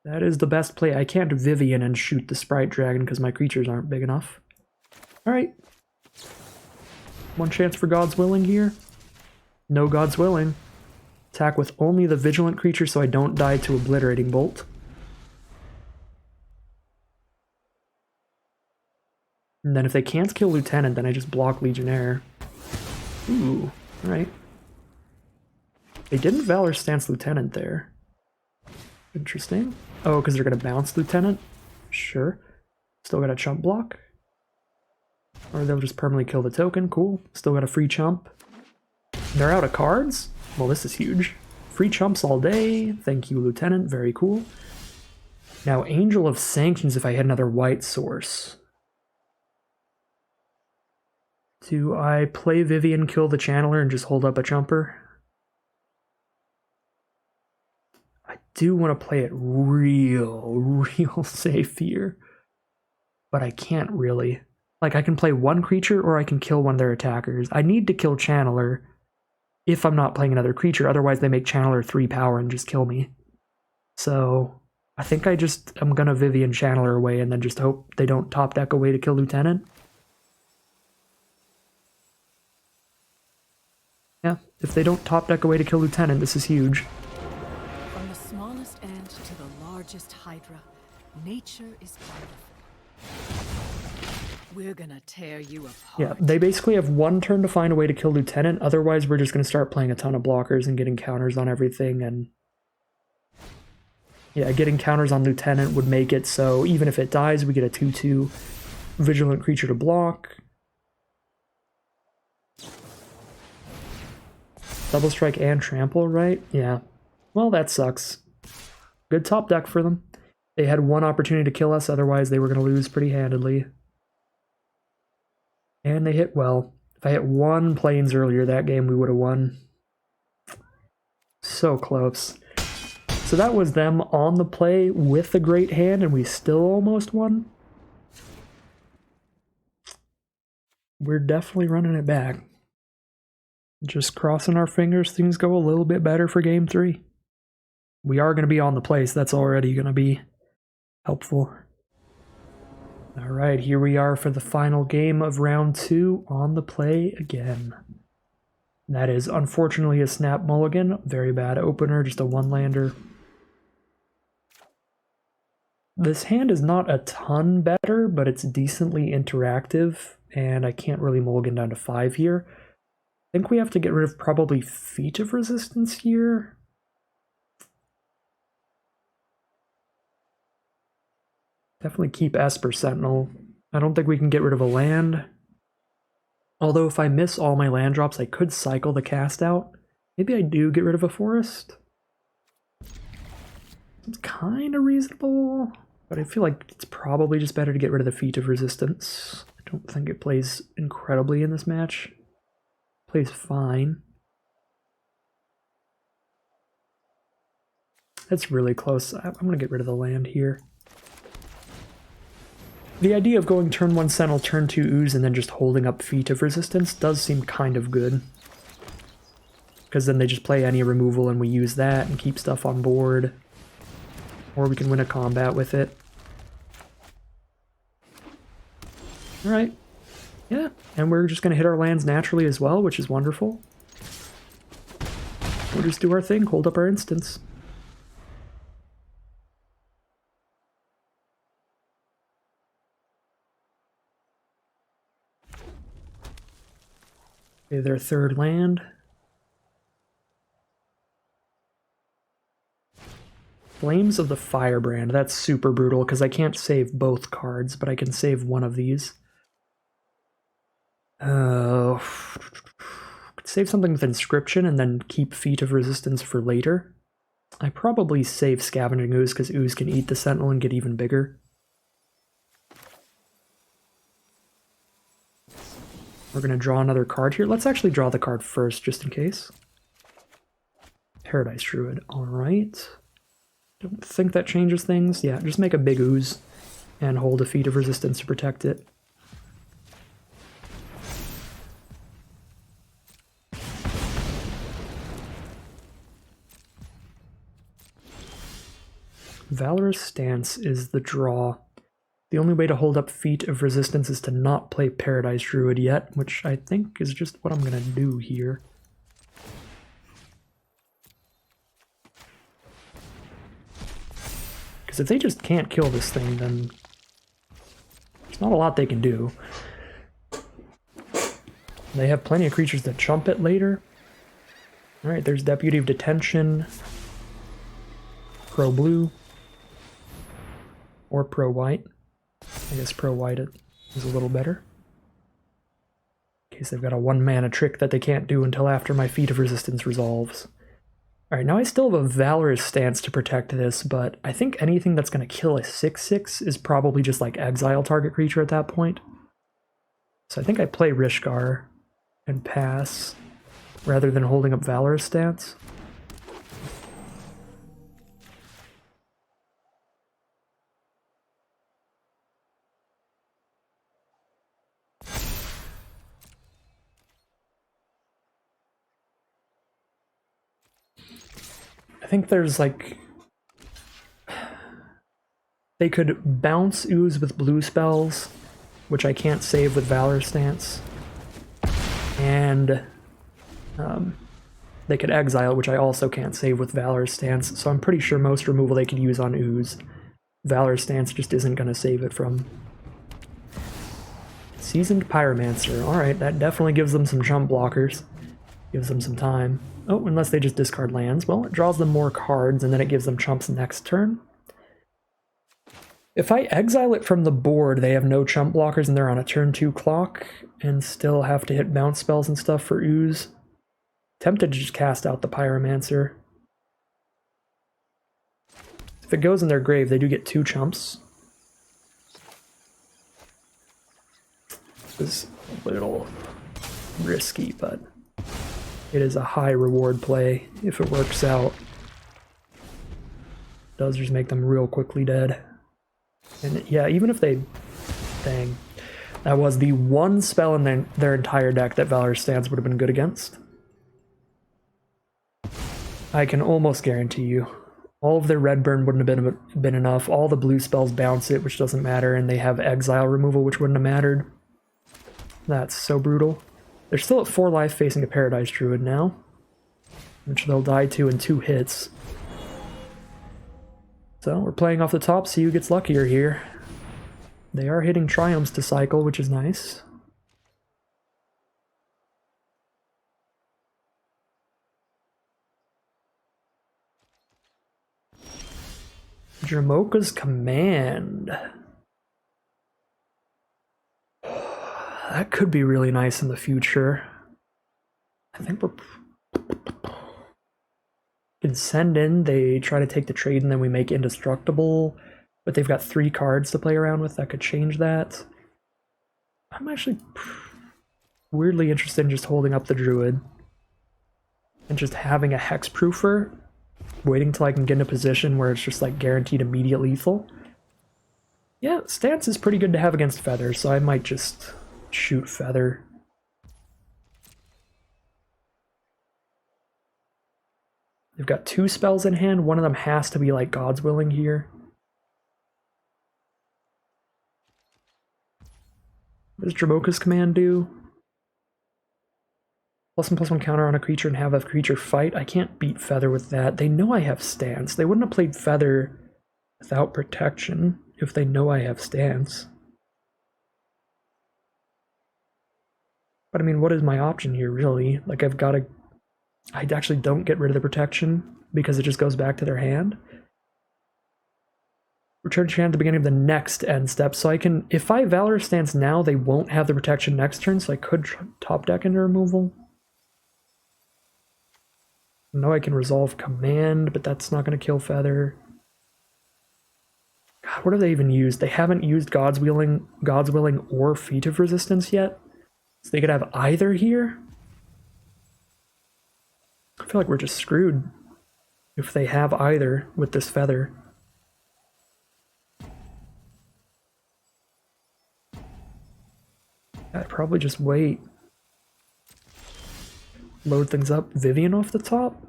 That is the best play. I can't Vivian and shoot the Sprite Dragon because my creatures aren't big enough. Alright. One chance for God's Willing here. No God's Willing. Attack with only the Vigilant creature so I don't die to Obliterating Bolt. And then if they can't kill Lieutenant, then I just block Legionnaire. Ooh, alright. They didn't Valor Stance Lieutenant there. Interesting. Oh, because they're going to bounce Lieutenant? Sure. Still got a chump block. Or they'll just permanently kill the token. Cool. Still got a free chump. They're out of cards? Well, this is huge. Free chumps all day. Thank you, Lieutenant. Very cool. Now, Angel of Sanctions if I hit another white source. Do I play Vivian, kill the Channeler, and just hold up a chumper? I do want to play it real safe here. But I can't really. Like, I can play one creature or I can kill one of their attackers. I need to kill Channeler if I'm not playing another creature. Otherwise, they make Channeler 3 power and just kill me. So, I think I'm going to Vivian Channeler away and then just hope they don't top deck away to kill Lieutenant. Yeah, if they don't top deck away to kill Lieutenant, this is huge. From the smallest ant to the largest hydra, nature is beautiful. We're gonna tear you apart. Yeah, they basically have one turn to find a way to kill Lieutenant, otherwise we're just going to start playing a ton of blockers and getting counters on everything, and yeah, getting counters on Lieutenant would make it so even if it dies, we get a 2/2 Vigilant creature to block. Double strike and trample, right? Yeah. Well, that sucks. Good top deck for them. They had one opportunity to kill us, otherwise they were going to lose pretty handedly. And they hit well. If I hit one planes earlier that game, we would have won. So close. So that was them on the play with a great hand, and we still almost won. We're definitely running it back. Just crossing our fingers, things go a little bit better for game 3. We are going to be on the play, so that's already going to be helpful. Alright, here we are for the final game of round 2 on the play again. That is unfortunately a snap mulligan, very bad opener, just a one-lander. This hand is not a ton better, but it's decently interactive, and I can't really mulligan down to 5 here. I think we have to get rid of probably Feat of Resistance here. Definitely keep Esper Sentinel. I don't think we can get rid of a land. Although if I miss all my land drops, I could cycle the cast out. Maybe I do get rid of a forest. It's kind of reasonable, but I feel like it's probably just better to get rid of the Feat of Resistance. I don't think it plays incredibly in this match. It plays fine. That's really close. I'm going to get rid of the land here. The idea of going turn 1 Sentinel, turn 2 Ooze, and then just holding up Feat of Resistance does seem kind of good. Because then they just play any removal and we use that and keep stuff on board. Or we can win a combat with it. Alright. Yeah, and we're just going to hit our lands naturally as well, which is wonderful. We'll just do our thing, hold up our instance. Okay, their third land. Flames of the Firebrand. That's super brutal because I can't save both cards, but I can save one of these. Could save something with Inscription and then keep Feat of Resistance for later. I probably save Scavenging Ooze because Ooze can eat the Sentinel and get even bigger. We're going to draw another card here. Let's actually draw the card first, just in case. Paradise Druid. Alright. Don't think that changes things. Yeah, just make a big Ooze and hold a Feat of Resistance to protect it. Valorous Stance is the draw. The only way to hold up Feat of Resistance is to not play Paradise Druid yet, which I think is just what I'm going to do here. Because if they just can't kill this thing, then there's not a lot they can do. They have plenty of creatures that chump it later. Alright, there's Deputy of Detention, pro-blue, or pro-white. I guess pro-white is a little better. In case they've got a 1-mana trick that they can't do until after my Feat of Resistance resolves. Alright, now I still have a Valorous Stance to protect this, but I think anything that's going to kill a 6/6 is probably just like exile target creature at that point. So I think I play Rishgar and pass, rather than holding up Valorous Stance. I think there's like... They could bounce Ooze with blue spells, which I can't save with Valorous Stance. And they could exile, which I also can't save with Valorous Stance, so I'm pretty sure most removal they could use on Ooze. Valorous Stance just isn't going to save it from. Seasoned Pyromancer. Alright, that definitely gives them some jump blockers. Gives them some time. Oh, unless they just discard lands. Well, it draws them more cards, and then it gives them chumps next turn. If I exile it from the board, they have no chump blockers, and they're on a turn 2 clock, and still have to hit bounce spells and stuff for ooze. Tempted to just cast out the Pyromancer. If it goes in their grave, they do get 2 chumps. This is a little risky, but it is a high reward play if it works out. It does just make them real quickly dead. And yeah, even if they... Dang. That was the one spell in their entire deck that Valor's Stance would have been good against. I can almost guarantee you. All of their red burn wouldn't have been enough. All the blue spells bounce it, which doesn't matter, and they have exile removal, which wouldn't have mattered. That's so brutal. They're still at 4 life facing a Paradise Druid now, which they'll die to in 2 hits. So we're playing off the top, see who gets luckier here. They are hitting Triumphs to cycle, which is nice. Jamoka's Command. That could be really nice in the future. I think we can send in, they try to take the trade, and then we make indestructible. But they've got 3 cards to play around with that could change that. I'm actually weirdly interested in just holding up the Druid. And just having a Hexproofer. Waiting till I can get in a position where it's just like guaranteed immediate lethal. Yeah, Stance is pretty good to have against Feather, so I might just shoot Feather. They've got 2 spells in hand. One of them has to be like God's Willing here. What does Jamoka's Command do? +1/+1 counter on a creature and have a creature fight. I can't beat Feather with that. They know I have Stance. They wouldn't have played Feather without protection if they know I have Stance. But I mean, what is my option here, really? Like, I've got to... I actually don't get rid of the protection because it just goes back to their hand. Return to hand at the beginning of the next end step. So I can... If I Valor's Stance now, they won't have the protection next turn, so I could top deck into removal. I know I can resolve Command, but that's not going to kill Feather. God, what have they even used? They haven't used God's Willing or Feat of Resistance yet. So they could have either here. I feel like we're just screwed if they have either with this Feather. I'd probably just wait. Load things up. Vivian off the top?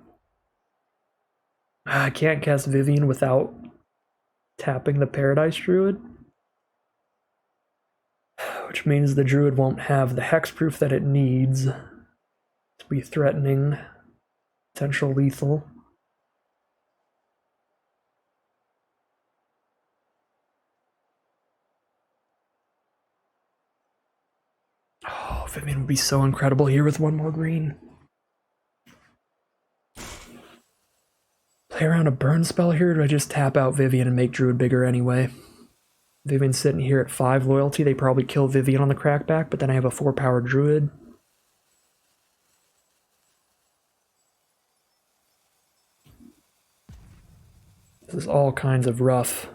I can't cast Vivian without tapping the Paradise Druid. Which means the Druid won't have the hexproof that it needs to be threatening. Potential lethal. Oh, Vivian would be so incredible here with 1 more green. Play around a burn spell here, or do I just tap out Vivian and make Druid bigger anyway? Vivian's sitting here at 5 loyalty. They probably kill Vivian on the crackback, but then I have a 4-power Druid. This is all kinds of rough.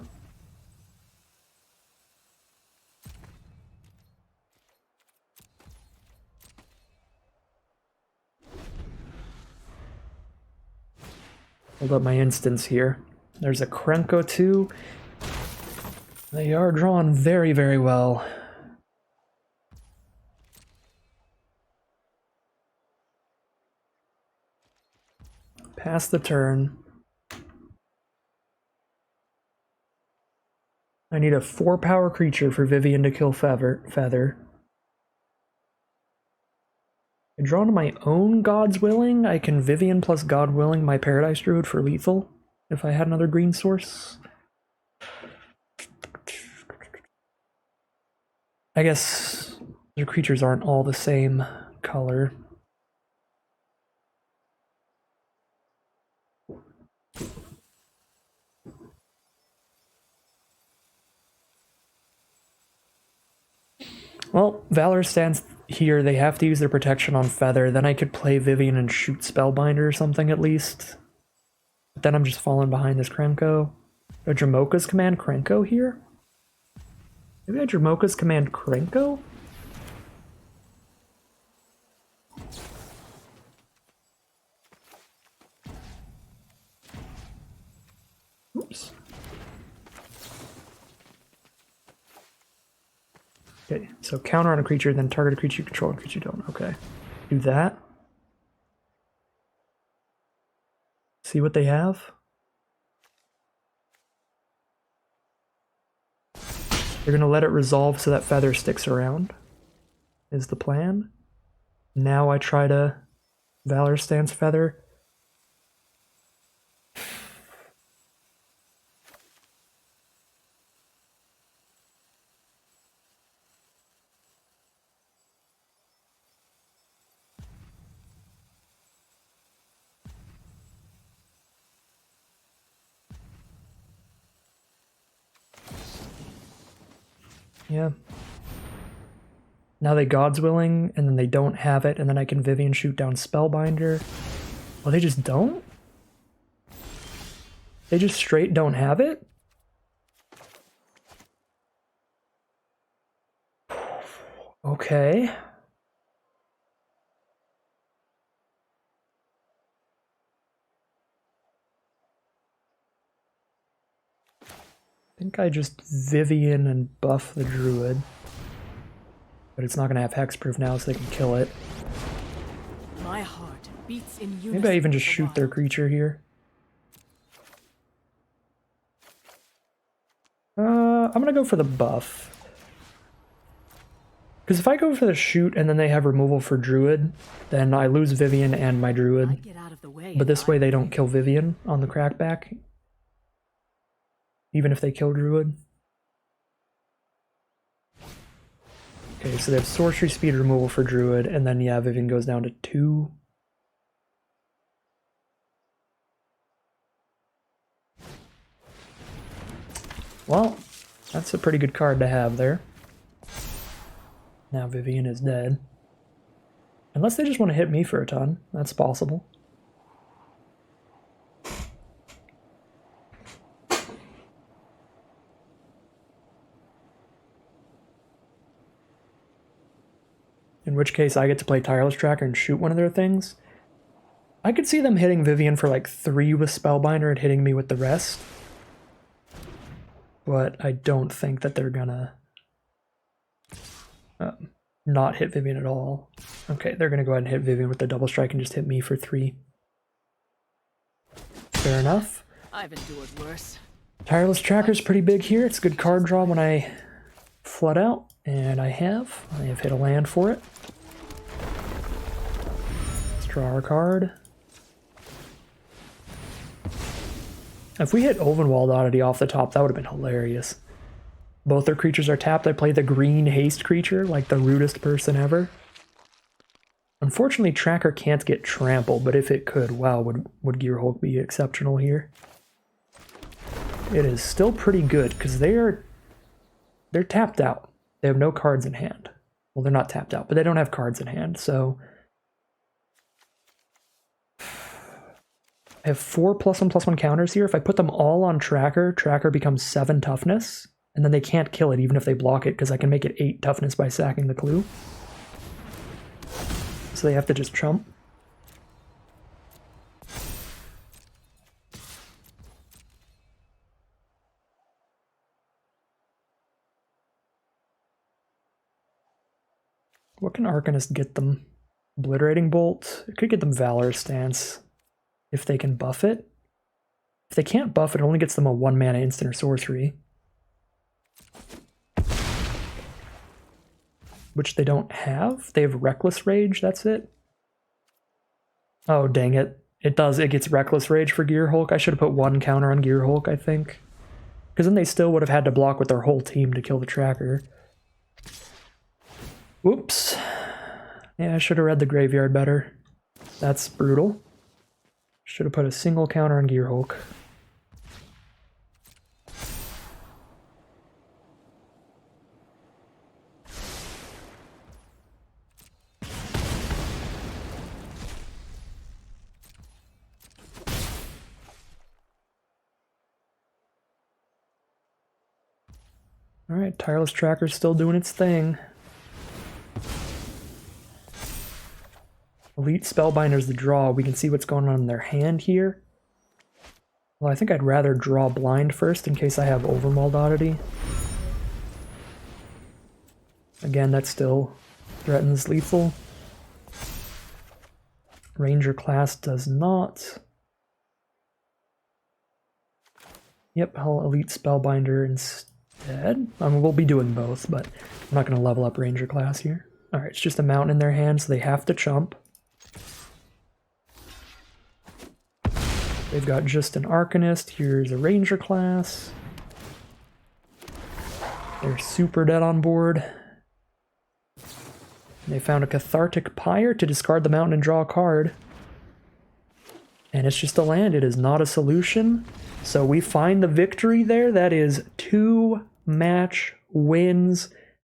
Hold up my instance here. There's a Krenko too. They are drawn very, very well. Pass the turn. I need a 4-power creature for Vivian to kill Feather. I draw to my own God's Willing. I can Vivian plus God Willing my Paradise Druid for lethal if I had another green source. I guess Their creatures aren't all the same color. Well, Valor stands here. They have to use their protection on Feather. Then I could play Vivian and shoot Spellbinder or something at least. But then I'm just falling behind this Krenko. Do Jamoka's command Krenko here? Maybe I Jamoka's command Krenko? Oops. Okay, so counter on a creature, then target a creature you control and a creature you don't. Okay. Do that. See what they have. They're going to let it resolve so that Feather sticks around, is the plan. Now I try to Valor Stance Feather. Yeah. Now they God's Willing, and then they don't have it, and then I can Vivian shoot down Spellbinder. Oh, they just don't? They just straight don't have it? Okay. I think I just Vivian and buff the Druid. But it's not going to have hexproof now, so they can kill it. My heart beats in unison. Maybe I even just shoot their creature here. I'm going to go for the buff. Because if I go for the shoot and then they have removal for Druid, then I lose Vivian and my Druid. But this way they don't kill Vivian on the crackback. Even if they kill Druid. Okay, so they have sorcery speed removal for Druid, and then yeah, Vivian goes down to 2. Well, that's a pretty good card to have there. Now Vivian is dead. Unless they just want to hit me for a ton, that's possible. In which case I get to play Tireless Tracker and shoot one of their things. I could see them hitting Vivian for like 3 with Spellbinder and hitting me with the rest. But I don't think that they're gonna not hit Vivian at all. Okay, they're gonna go ahead and hit Vivian with the double strike and just hit me for 3. Fair enough. I've endured worse. Tireless Tracker's pretty big here. It's a good card draw when I flood out. And I have hit a land for it. Let's draw our card. If we hit Ovenwald Oddity off the top, that would have been hilarious. Both their creatures are tapped. I play the green haste creature, like the rudest person ever. Unfortunately, Tracker can't get trampled, but if it could, wow, would Gearhulk be exceptional here? It is still pretty good, because they're tapped out. They have no cards in hand. Well, they're not tapped out, but they don't have cards in hand, so... I have 4 +1/+1 counters here. If I put them all on Tracker, Tracker becomes 7 toughness, and then they can't kill it even if they block it, because I can make it 8 toughness by sacking the clue. So they have to just chump. What can Arcanist get them? Obliterating Bolt? It could get them Valor Stance if they can buff it. If they can't buff it, it only gets them a 1-mana instant or sorcery. Which they don't have. They have Reckless Rage, that's it. Oh, dang it. It gets Reckless Rage for Gearhulk. I should have put 1 counter on Gearhulk, I think. Because then they still would have had to block with their whole team to kill the Tracker. Whoops. Yeah, I should have read the graveyard better. That's brutal. Should have put a single counter on Gearhulk. Alright, Tireless Tracker's still doing its thing. Elite Spellbinder's the draw. We can see what's going on in their hand here. Well, I think I'd rather draw blind first in case I have Overmauled Oddity. Again, that still threatens lethal. Ranger class does not. Yep, I'll Elite Spellbinder instead. I mean, we'll be doing both, but I'm not going to level up Ranger class here. Alright, it's just a mountain in their hand, so they have to chump. They've got just an Arcanist. Here's a Ranger class. They're super dead on board. They found a Cathartic Pyre to discard the mountain and draw a card. And it's just a land. It is not a solution. So we find the victory there. That is 2 match wins.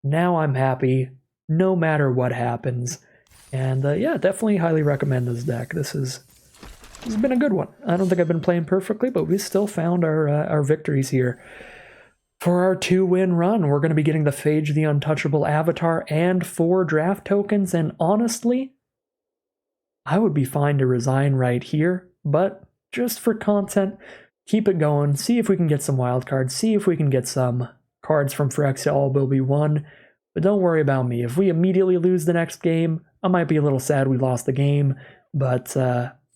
Now I'm happy, no matter what happens. And yeah, definitely highly recommend this deck. This has been a good one. I don't think I've been playing perfectly, but we still found our victories here. For our 2-win run, we're going to be getting the Phage the Untouchable Avatar and 4 draft tokens, and honestly, I would be fine to resign right here, but just for content, keep it going, see if we can get some wild cards, see if we can get some cards from Phyrexia All Will Be One, but don't worry about me. If we immediately lose the next game, I might be a little sad we lost the game, but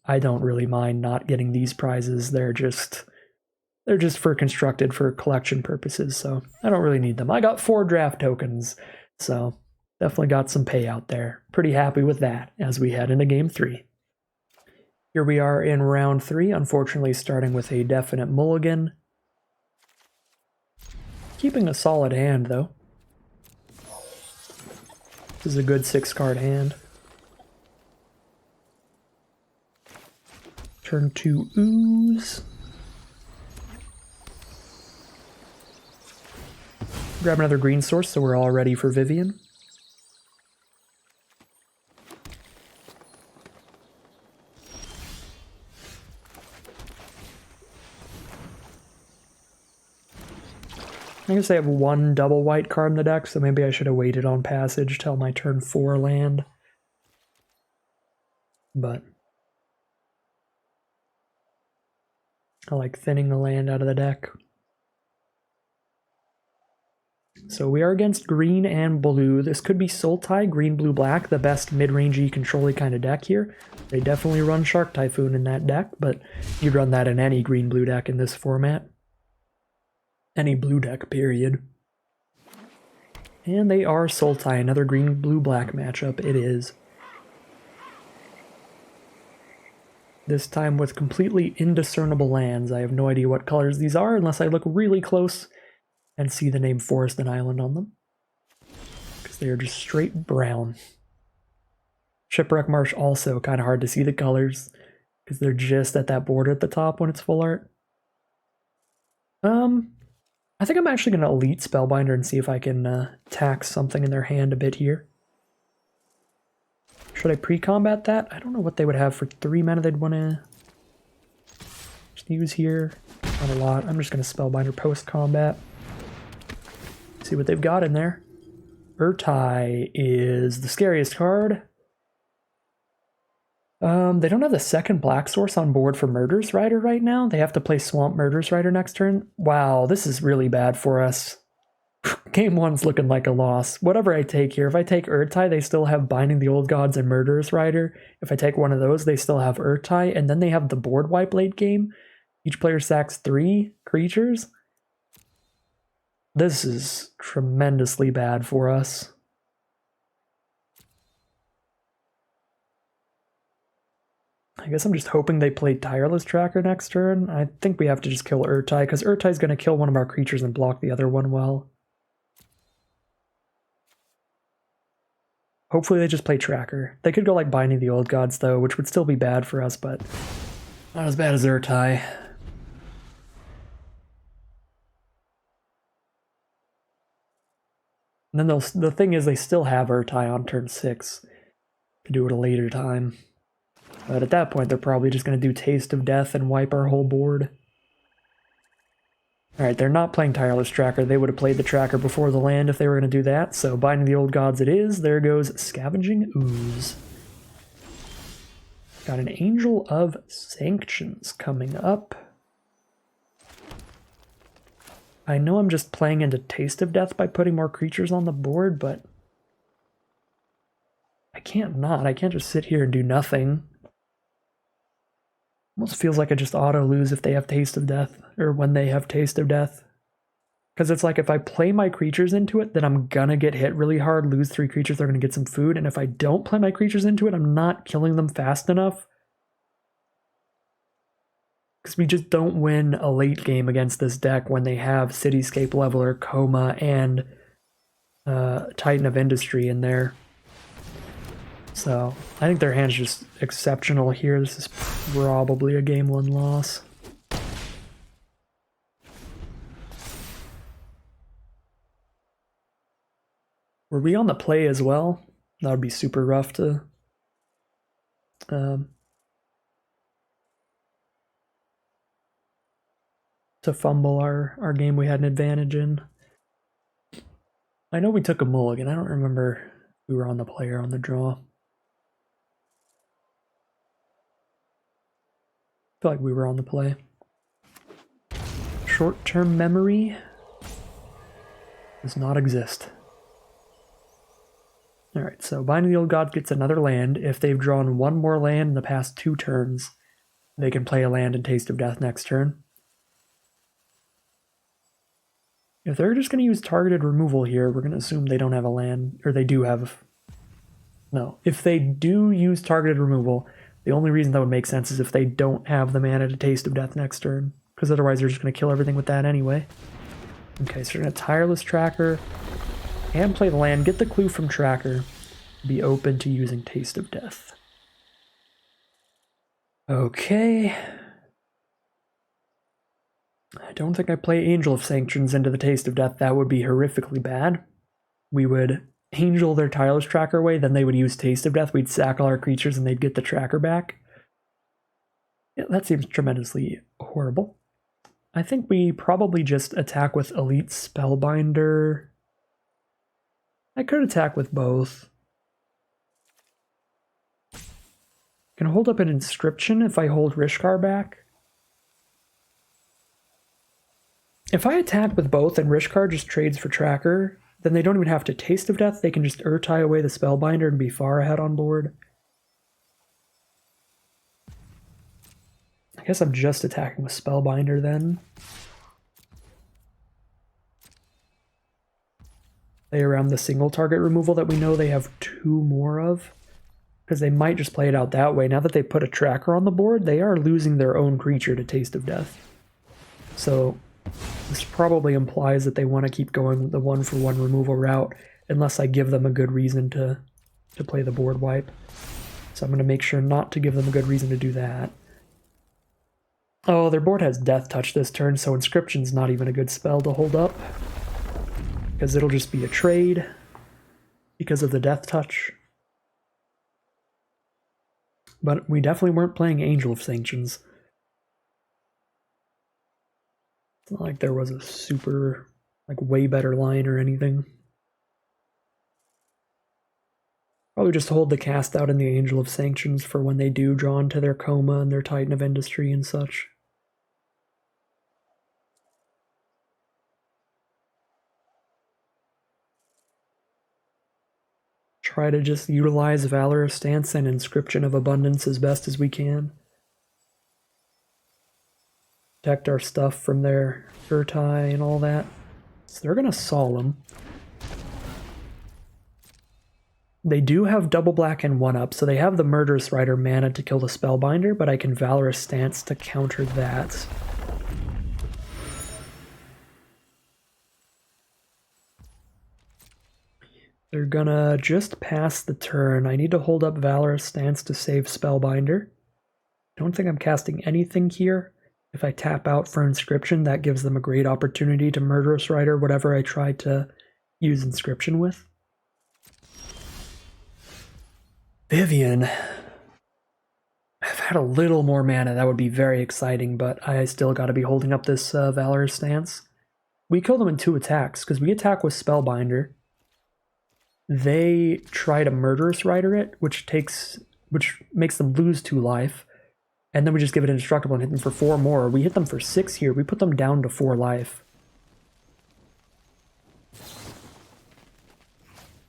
I don't really mind not getting these prizes. They're just constructed for collection purposes, so I don't really need them. I got 4 draft tokens, so definitely got some payout there. Pretty happy with that as we head into game 3. Here we are in round 3, unfortunately starting with a definite mulligan. Keeping a solid hand, though. This is a good 6-card hand. Turn 2 Ooze. Grab another green source so we're all ready for Vivian. I guess I have 1 double white card in the deck, so maybe I should have waited on passage till my turn 4 land. But I like thinning the land out of the deck. So we are against green and blue. This could be Sultai, green, blue, black, the best mid-rangey, control-y kind of deck here. They definitely run Shark Typhoon in that deck, but you'd run that in any green-blue deck in this format. Any blue deck, period. And they are Sultai, another green, blue, black matchup. It is. This time with completely indiscernible lands. I have no idea what colors these are unless I look really close and see the name Forest and Island on them. Because they are just straight brown. Shipwreck Marsh also kind of hard to see the colors because they're just at that border at the top when it's full art. I think I'm actually going to Elite Spellbinder and see if I can tax something in their hand a bit here. Should I pre-combat that? I don't know what they would have for 3 mana they'd want to just use here. Not a lot. I'm just going to Spellbinder post-combat. See what they've got in there. Urtai is the scariest card. They don't have the second black source on board for Murderous Rider right now. They have to play Swamp Murderous Rider next turn. Wow, this is really bad for us. Game 1's looking like a loss. Whatever I take here, if I take Urtai, they still have Binding the Old Gods and Murderous Rider. If I take one of those, they still have Urtai, and then they have the board wipe late game. Each player sacks 3 creatures. This is tremendously bad for us. I guess I'm just hoping they play Tireless Tracker next turn. I think we have to just kill Urtai, because Urtai's going to kill one of our creatures and block the other one well. Hopefully they just play Tracker. They could go like Binding the Old Gods though, which would still be bad for us, but not as bad as Urtai. And then the thing is they still have Urtai on turn 6 to do it a later time. But at that point they're probably just going to do Taste of Death and wipe our whole board. Alright, they're not playing Tireless Tracker. They would have played the Tracker before the land if they were going to do that. So Binding the Old Gods it is. There goes Scavenging Ooze. Got an Angel of Sanctions coming up. I know I'm just playing into Taste of Death by putting more creatures on the board, but I can't not. I can't just sit here and do nothing. Almost feels like I just auto-lose if they have Taste of Death, or when they have Taste of Death. Because it's like if I play my creatures into it, then I'm gonna get hit really hard, lose 3 creatures, they're gonna get some food, and if I don't play my creatures into it, I'm not killing them fast enough. Because we just don't win a late game against this deck when they have Cityscape Leveler, Coma, and Titan of Industry in there. So, I think their hand's just exceptional here. This is probably a game 1 loss. Were we on the play as well? That would be super rough to fumble our game we had an advantage in. I know we took a mulligan. I don't remember if we were on the play or on the draw. I feel like we were on the play. Short-term memory does not exist. Alright, so Binding the Old God gets another land. If they've drawn 1 more land in the past 2 turns, they can play a land in Taste of Death next turn. If they're just going to use targeted removal here, we're going to assume they don't have a land, or they do have... No, if they do use targeted removal, the only reason that would make sense is if they don't have the mana to Taste of Death next turn, because otherwise they're just going to kill everything with that anyway. Okay, so we're going to Tireless Tracker, and play the land, get the clue from Tracker, be open to using Taste of Death. Okay... I don't think I play Angel of Sanctions into the Taste of Death. That would be horrifically bad. We would Angel their Tireless Tracker away, then they would use Taste of Death. We'd sack all our creatures and they'd get the Tracker back. Yeah, that seems tremendously horrible. I think we probably just attack with Elite Spellbinder. I could attack with both. Can hold up an Inscription if I hold Rishkar back. If I attack with both and Rishkar just trades for Tracker, then they don't even have to Taste of Death. They can just Urtai away the Spellbinder and be far ahead on board. I guess I'm just attacking with Spellbinder then. Play around the single target removal that we know they have 2 more of. Because they might just play it out that way. Now that they put a Tracker on the board, they are losing their own creature to Taste of Death. So... this probably implies that they want to keep going the 1-for-1 removal route unless I give them a good reason to play the board wipe. So I'm going to make sure not to give them a good reason to do that. Oh, their board has Death Touch this turn, so Inscription's not even a good spell to hold up. Because it'll just be a trade because of the Death Touch. But we definitely weren't playing Angel of Sanctions. It's not like there was a super, like, way better line or anything. Probably just hold the cast out in the Angel of Sanctions for when they do draw into their Coma and their Titan of Industry and such. Try to just utilize Valorous Stance and Inscription of Abundance as best as we can. Protect our stuff from their Urtai and all that. So they're going to Solemn. They do have double black and 1-up, so they have the Murderous Rider mana to kill the Spellbinder, but I can Valorous Stance to counter that. They're gonna just pass the turn. I need to hold up Valorous Stance to save Spellbinder. I don't think I'm casting anything here. If I tap out for Inscription, that gives them a great opportunity to Murderous Rider whatever I try to use Inscription with. Vivian. If I had a little more mana, that would be very exciting, but I still gotta be holding up this Valorous Stance. We kill them in 2 attacks, because we attack with Spellbinder. They try to Murderous Rider it, which makes them lose 2 life. And then we just give it Indestructible and hit them for 4 more. We hit them for 6 here. We put them down to 4 life.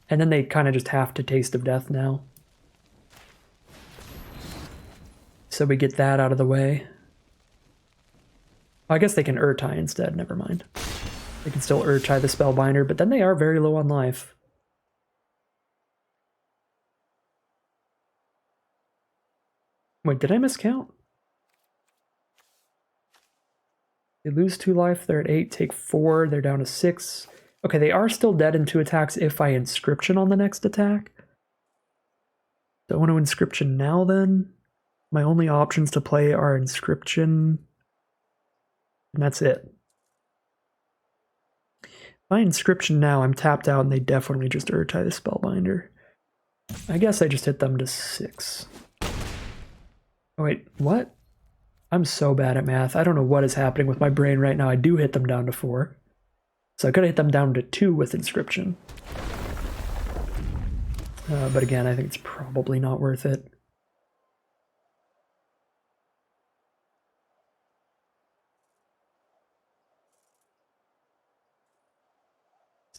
And then they kind of just have to Taste of Death now. So we get that out of the way. I guess they can Urtai instead, never mind. They can still Urtai the Spellbinder, but then they are very low on life. Wait, did I miscount? They lose 2 life, they're at 8, take 4, they're down to 6. Okay, they are still dead in 2 attacks if I Inscription on the next attack. Don't want to Inscription now then. My only options to play are Inscription, and that's it. If I Inscription now, I'm tapped out and they definitely just Urtai the Spellbinder. I guess I just hit them to 6. Oh wait, what? I'm so bad at math. I don't know what is happening with my brain right now. I do hit them down to 4. So I could have hit them down to 2 with Inscription. But again, I think it's probably not worth it.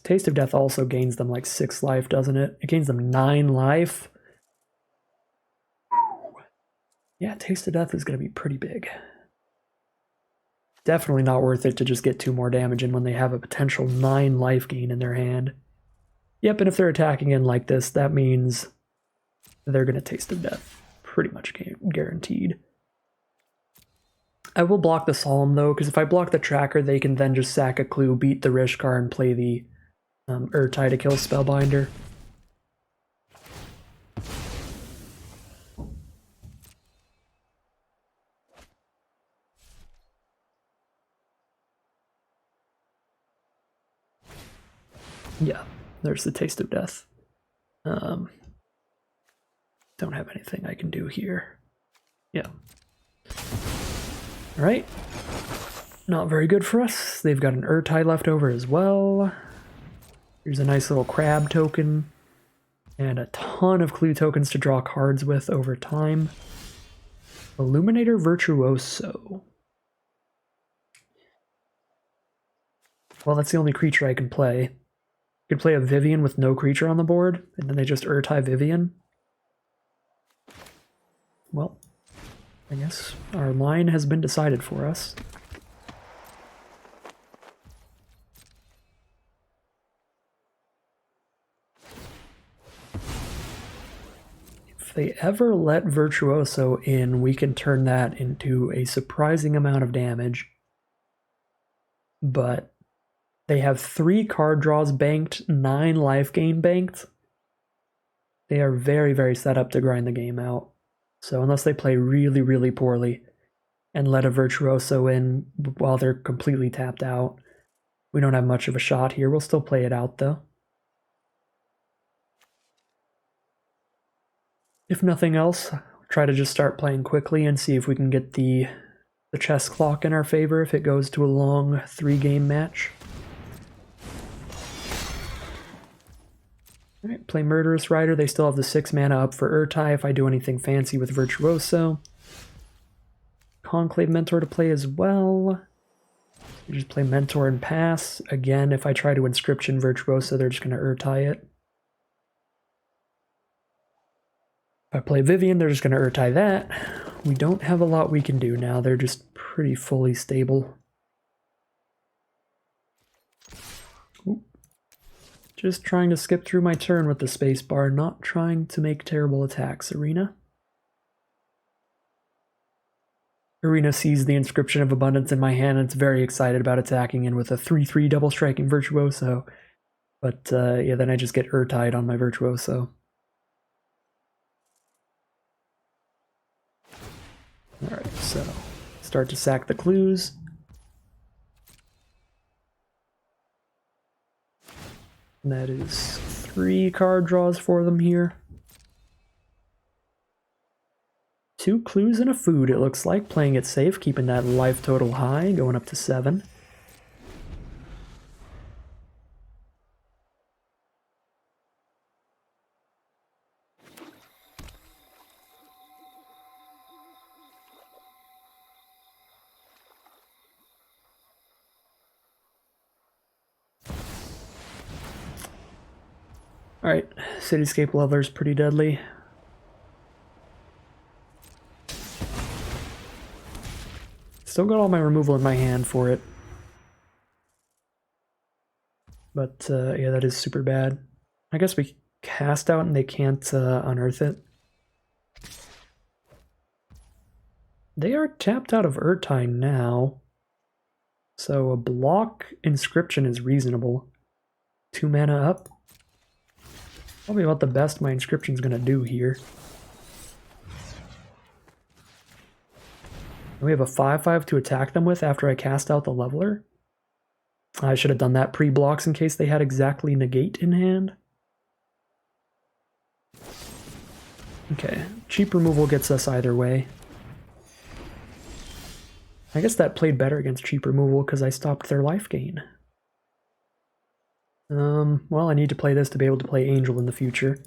Taste of Death also gains them like 6 life, doesn't it? It gains them 9 life. Yeah, Taste of Death is going to be pretty big. Definitely not worth it to just get 2 more damage in when they have a potential 9 life gain in their hand. Yep, and if they're attacking in like this, that means they're going to Taste of Death. Pretty much guaranteed. I will block the Solemn though, because if I block the Tracker, they can then just sack a Clue, beat the Rishkar, and play the Urtai to kill Spellbinder. Yeah, there's the Taste of Death. Don't have anything I can do here. Yeah. Alright. Not very good for us. They've got an Urtai left over as well. Here's a nice little crab token. And a ton of clue tokens to draw cards with over time. Illuminator Virtuoso. Well, that's the only creature I can play. I could play a Vivian with no creature on the board, and then they just Urtai Vivian. Well, I guess our line has been decided for us. If they ever let Virtuoso in, we can turn that into a surprising amount of damage. But they have 3 card draws banked, 9 life gain banked. They are very, very set up to grind the game out. So unless they play really, really poorly and let a Virtuoso in while they're completely tapped out, we don't have much of a shot here. We'll still play it out though. If nothing else, try to just start playing quickly and see if we can get the chess clock in our favor if it goes to a long 3-game match. Alright, play Murderous Rider. They still have the 6 mana up for Urtai if I do anything fancy with Virtuoso. Conclave Mentor to play as well. You just play Mentor and pass. Again, if I try to Inscription Virtuoso, they're just going to Urtai it. If I play Vivian, they're just going to Urtai that. We don't have a lot we can do now. They're just pretty fully stable. Ooh. Just trying to skip through my turn with the spacebar, not trying to make terrible attacks, Arena. Arena sees the Inscription of Abundance in my hand and it's very excited about attacking in with a 3/3 double striking Virtuoso. But yeah, then I just get Urtide on my Virtuoso. Alright, so start to sack the clues. And that is 3 card draws for them here. 2 clues and a food, it looks like. Playing it safe, keeping that life total high, going up to 7. Alright, Cityscape Leveler's pretty deadly. Still got all my removal in my hand for it. But yeah, that is super bad. I guess we cast out and they can't unearth it. They are tapped out of Urtide now. So a block inscription is reasonable. 2 mana up. Probably about the best my inscription's gonna do here. We have a 5/5 to attack them with after I cast out the leveler. I should have done that pre-blocks in case they had exactly negate in hand. Okay, cheap removal gets us either way. I guess that played better against cheap removal because I stopped their life gain. Well, I need to play this to be able to play Angel in the future.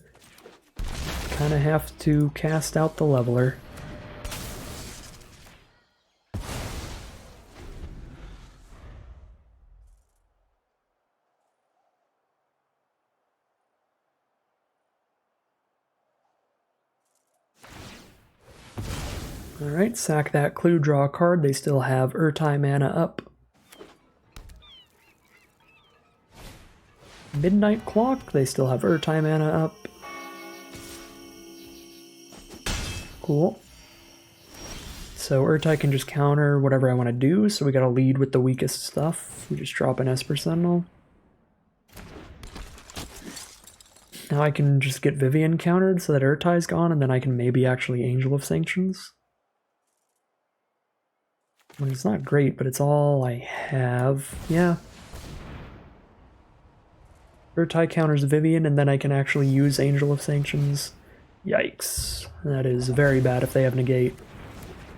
Kinda have to cast out the leveler. Alright, sack that clue, draw a card. They still have Urtide mana up. Midnight Clock, they still have Urtide mana up. Cool. So Urtide can just counter whatever I want to do, so we gotta lead with the weakest stuff. We just drop an Esper Sentinel. Now I can just get Vivian countered so that Urtide's gone, and then I can maybe actually Angel of Sanctions. I mean, it's not great, but it's all I have. Yeah. Urtide counters Vivian, and then I can actually use Angel of Sanctions. Yikes. That is very bad if they have negate.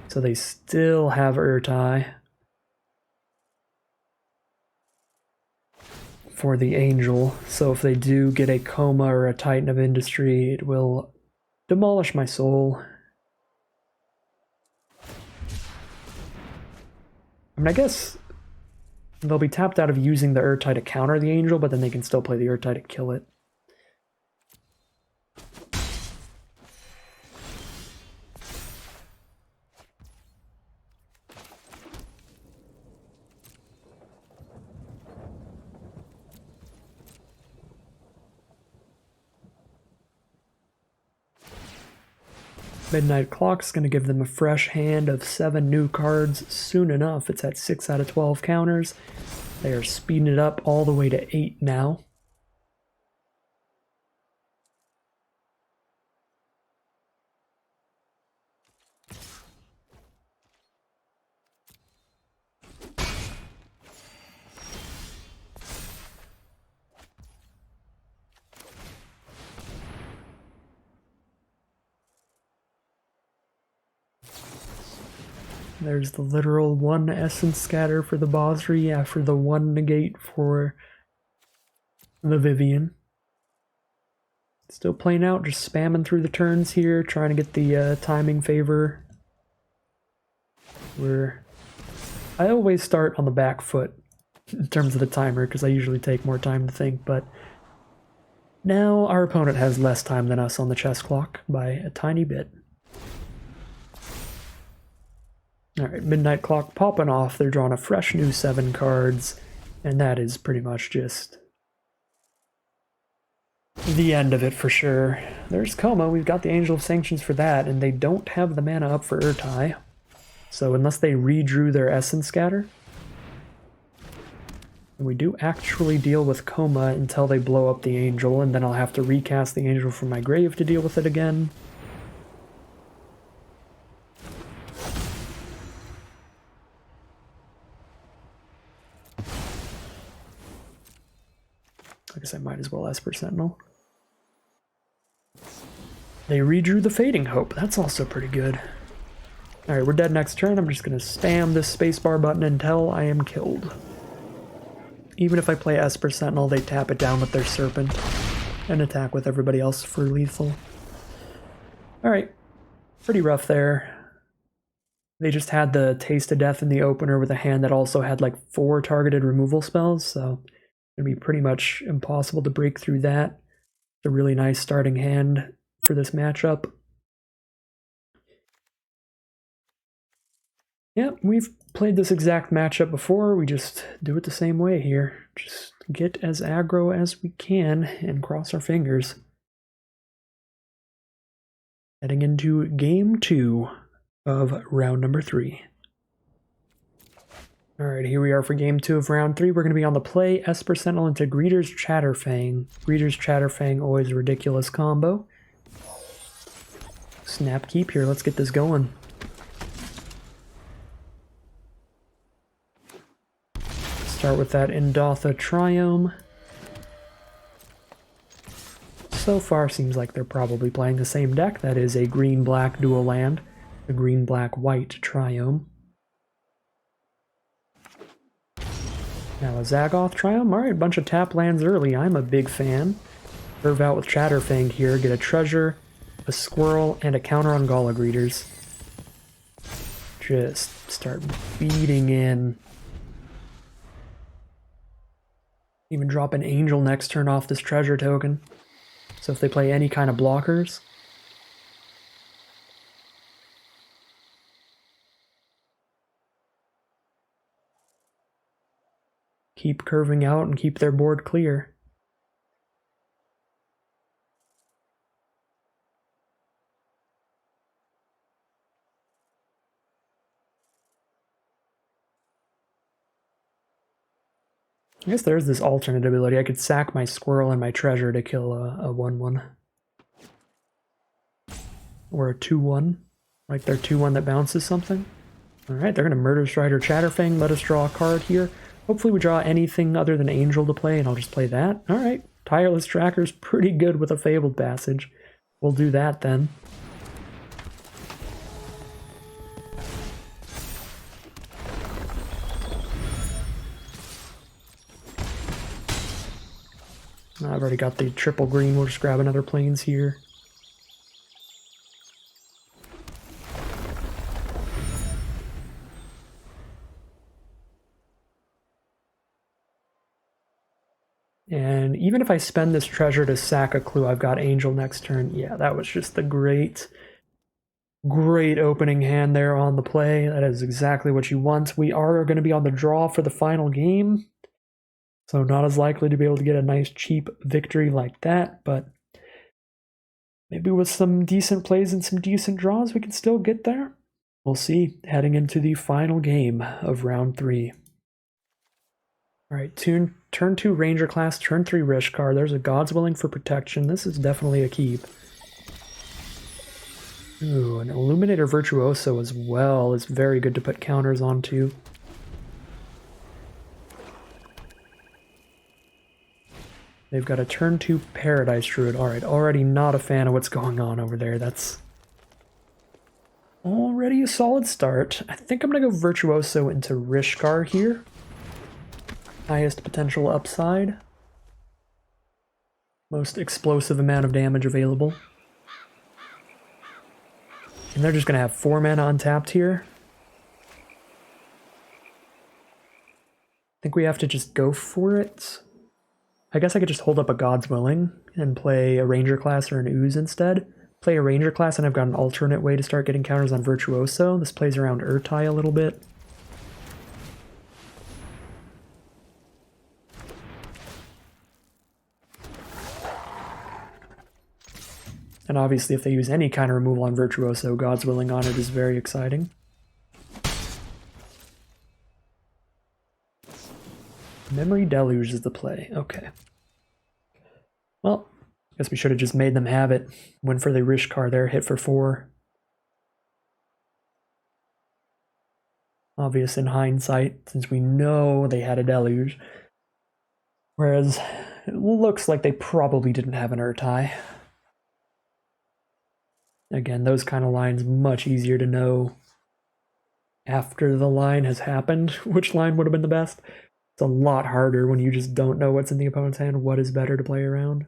So they still have Urtide for the Angel. So if they do get a Coma or a Titan of Industry, it will demolish my soul. I mean, I guess they'll be tapped out of using the Urtide to counter the Angel, but then they can still play the Urtide to kill it. Midnight Clock's going to give them a fresh hand of 7 new cards soon enough. It's at 6 out of 12 counters. They are speeding it up all the way to 8 now. There's the literal 1 Essence Scatter for the Bosri after the 1 negate for the Vivian. Still playing out, just spamming through the turns here, trying to get the timing favor. I always start on the back foot in terms of the timer, because I usually take more time to think, but now our opponent has less time than us on the chess clock by a tiny bit. Alright, Midnight Clock popping off. They're drawing a fresh new 7 cards, and that is pretty much just the end of it for sure. There's Coma, we've got the Angel of Sanctions for that, and they don't have the mana up for Urtide. So unless they redrew their Essence Scatter, We do actually deal with Coma until they blow up the Angel, and then I'll have to recast the Angel from my grave to deal with it again. I guess I might as well Esper Sentinel. They redrew the Fading Hope. That's also pretty good. Alright, we're dead next turn. I'm just going to spam this spacebar button until I am killed. Even if I play Esper Sentinel, they tap it down with their Serpent and attack with everybody else for lethal. Alright, pretty rough there. They just had the Taste of Death in the opener with a hand that also had like 4 targeted removal spells, so it'd be pretty much impossible to break through that. It's a really nice starting hand for this matchup. Yeah, we've played this exact matchup before. We just do it the same way here. Just get as aggro as we can and cross our fingers. Heading into game 2 of round number 3. Alright, here we are for game 2 of round 3. We're going to be on the play Esper Sentinel into Greeter's Chatterfang. Greeter's Chatterfang, always a ridiculous combo. Snap keep here, let's get this going. Start with that Indotha Triome. So far seems like they're probably playing the same deck. That is a green-black dual land, a green-black-white Triome. Now a Zagoth Triome. Alright, a bunch of tap lands early. I'm a big fan. Curve out with Chatterfang here. Get a treasure, a squirrel, and a counter on Gala Greeters. Just start beating in. Even drop an Angel next turn off this treasure token. So if they play any kind of blockers. Keep curving out and keep their board clear. I guess there's this alternate ability. I could sack my squirrel and my treasure to kill a 1/1. Or a 2/1. Like their 2/1 that bounces something. Alright, they're going to Murder Strider Chatterfang. Let us draw a card here. Hopefully we draw anything other than Angel to play, and I'll just play that. Alright, Tireless Tracker's pretty good with a Fabled Passage. We'll do that then. I've already got the triple green. We'll just grab another plains here. And even if I spend this treasure to sack a clue, I've got Angel next turn. Yeah, that was just the great opening hand there on the play. That is exactly what you want. We are going to be on the draw for the final game. So not as likely to be able to get a nice cheap victory like that, but maybe with some decent plays and some decent draws, we can still get there. We'll see, heading into the final game of round 3. Alright, turn 2 Ranger class, turn 3 Rishkar. There's a God's Willing for protection. This is definitely a keep. Ooh, an Illuminator Virtuoso as well is very good to put counters onto. They've got a turn 2 Paradise Druid. Alright, already not a fan of what's going on over there. That's already a solid start. I think I'm going to go Virtuoso into Rishkar here. Highest potential upside. Most explosive amount of damage available. And they're just going to have 4 mana untapped here. I think we have to just go for it. I guess I could just hold up a God's Willing and play a Ranger class or an Ooze instead. Play a Ranger class and I've got an alternate way to start getting counters on Virtuoso. This plays around Urtai a little bit. And obviously if they use any kind of removal on Virtuoso, God's Willing on it is very exciting. Memory Deluge is the play. Okay. Well, I guess we should have just made them have it. Went for the Rishkar there, hit for 4. Obvious in hindsight, since we know they had a Deluge. Whereas, it looks like they probably didn't have an Urtai. Again, those kind of lines, much easier to know after the line has happened, which line would have been the best. It's a lot harder when you just don't know what's in the opponent's hand, what is better to play around.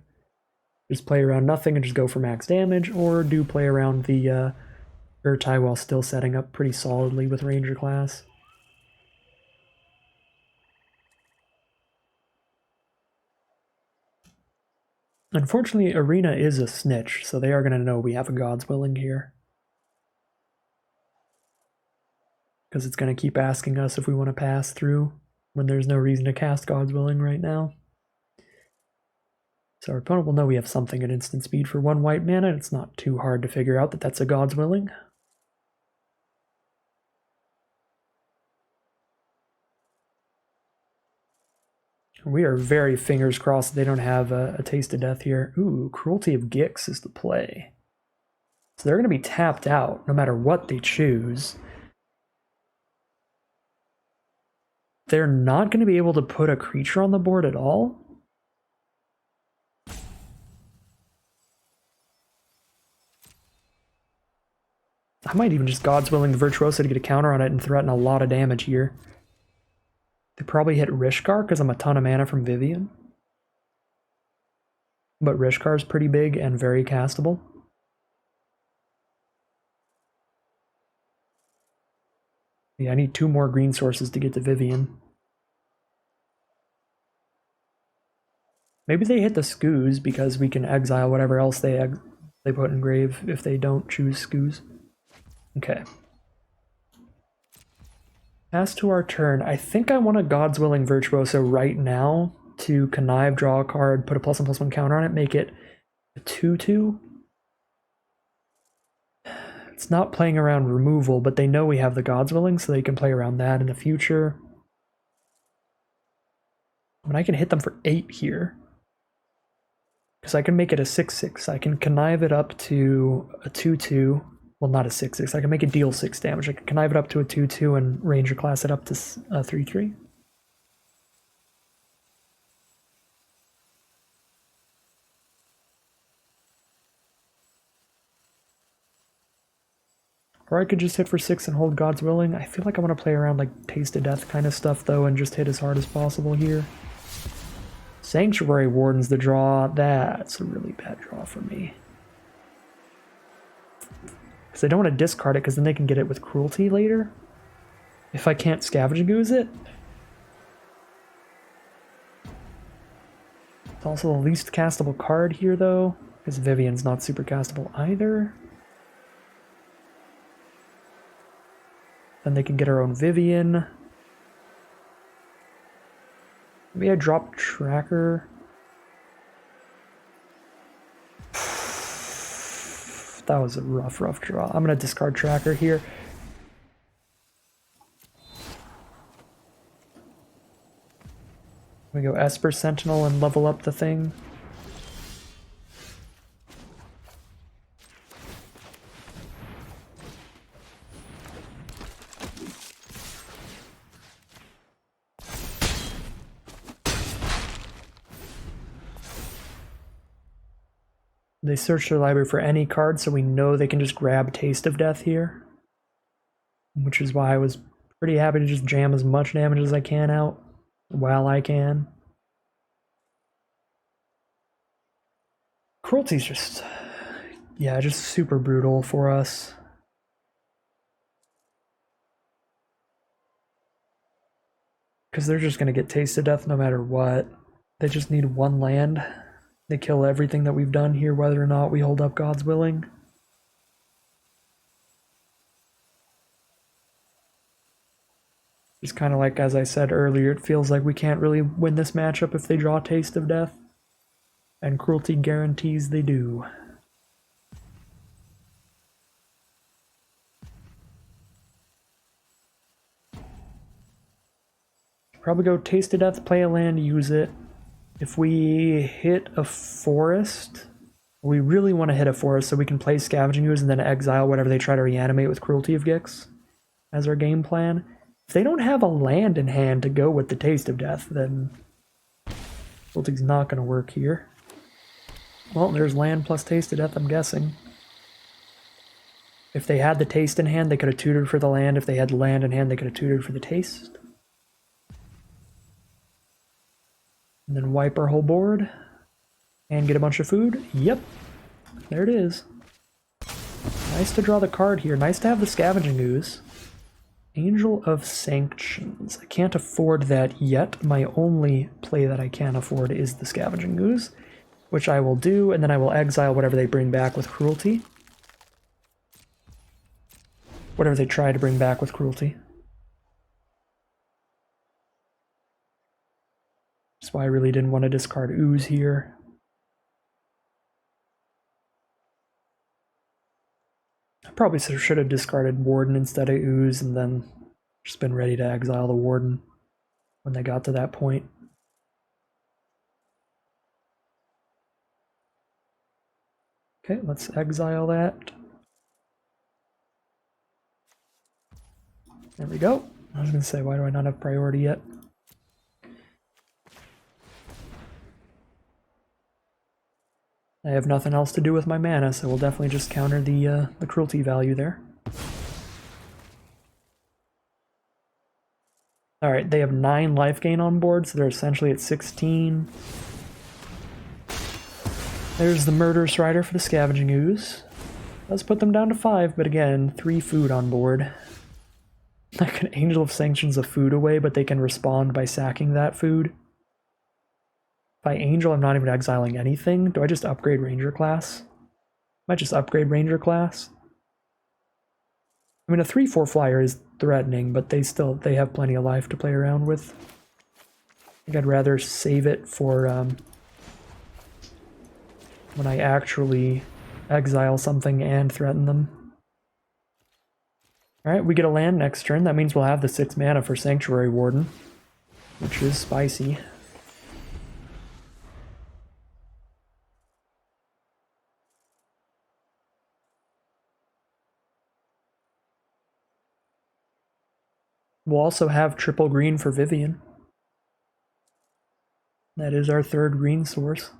Just play around nothing and just go for max damage, or do play around the Urtai while still setting up pretty solidly with Ranger class. Unfortunately, Arena is a snitch, so they are going to know we have a God's Willing here. Because it's going to keep asking us if we want to pass through when there's no reason to cast God's Willing right now. So our opponent will know we have something at instant speed for 1 white mana, and it's not too hard to figure out that that's a God's Willing. We are very fingers crossed they don't have a Taste of Death here. Ooh, Cruelty of Gix is the play. So they're going to be tapped out no matter what they choose. They're not going to be able to put a creature on the board at all? I might even just God's Willing the Virtuoso to get a counter on it and threaten a lot of damage here. They probably hit Rishkar because I'm a ton of mana from Vivian. But Rishkar is pretty big and very castable. Yeah, I need 2 more green sources to get to Vivian. Maybe they hit the Skoos because we can exile whatever else they put in grave if they don't choose Skoos. Okay. As to our turn, I think I want a God's Willing Virtuoso right now to connive, draw a card, put a +1/+1 counter on it, make it a 2/2. It's not playing around removal, but they know we have the God's Willing, so they can play around that in the future. I mean, I can hit them for 8 here. Because I can make it a 6/6. I can connive it up to a 2/2. Well, not a 6/6. I can make it deal 6 damage. I can connive it up to a 2/2 and Ranger class it up to a 3/3. Or I could just hit for 6 and hold God's Willing. I feel like I want to play around like Taste of Death kind of stuff though and just hit as hard as possible here. Sanctuary Warden's the draw. That's a really bad draw for me. Because I don't want to discard it because then they can get it with Cruelty later. If I can't Scavenge Goose it. It's also the least castable card here though, because Vivian's not super castable either. Then they can get our own Vivian. Maybe I drop Tracker. That was a rough draw. I'm going to discard Tracker here. We go Esper Sentinel and level up the thing. They search their library for any card, so we know they can just grab Taste of Death here. Which is why I was pretty happy to just jam as much damage as I can out while I can. Cruelty's just, yeah, just super brutal for us. Because they're just going to get Taste of Death no matter what. They just need 1 land. They kill everything that we've done here, whether or not we hold up God's Willing. Just kind of like, as I said earlier, it feels like we can't really win this matchup if they draw Taste of Death. And Cruelty guarantees they do. Probably go Taste of Death, play a land, use it. If we hit a forest, we really want to hit a forest so we can play Scavenging Ooze and then exile whatever they try to reanimate with Cruelty of Gix as our game plan. If they don't have a land in hand to go with the Taste of Death, then Cruelty's not going to work here. Well, there's land plus Taste of Death, I'm guessing. If they had the Taste in hand, they could have tutored for the land. If they had the land in hand, they could have tutored for the Taste. And then wipe our whole board. And get a bunch of food. Yep. There it is. Nice to draw the card here. Nice to have the Scavenging Ooze. Angel of Sanctions. I can't afford that yet. My only play that I can afford is the Scavenging Ooze, which I will do, and then I will exile whatever they bring back with Cruelty. Whatever they try to bring back with Cruelty. That's why I really didn't want to discard Ooze here. I probably should have discarded Warden instead of Ooze and then just been ready to exile the Warden when they got to that point. Okay, let's exile that. There we go. I was going to say, why do I not have priority yet? I have nothing else to do with my mana, so we'll definitely just counter the Cruelty value there. Alright, they have 9 life gain on board, so they're essentially at 16. There's the Murderous Rider for the Scavenging Ooze. Let's put them down to 5, but again, 3 food on board. Like an Angel of Sanctions a food away, but they can respond by sacking that food. By Angel, I'm not even exiling anything. Do I just upgrade Ranger class? Might just upgrade Ranger class. I mean, a 3/4 flyer is threatening, but they have plenty of life to play around with. I think I'd rather save it for when I actually exile something and threaten them. Alright, we get a land next turn. That means we'll have the 6 mana for Sanctuary Warden, which is spicy. We'll also have triple green for Vivian. That is our 3rd green source.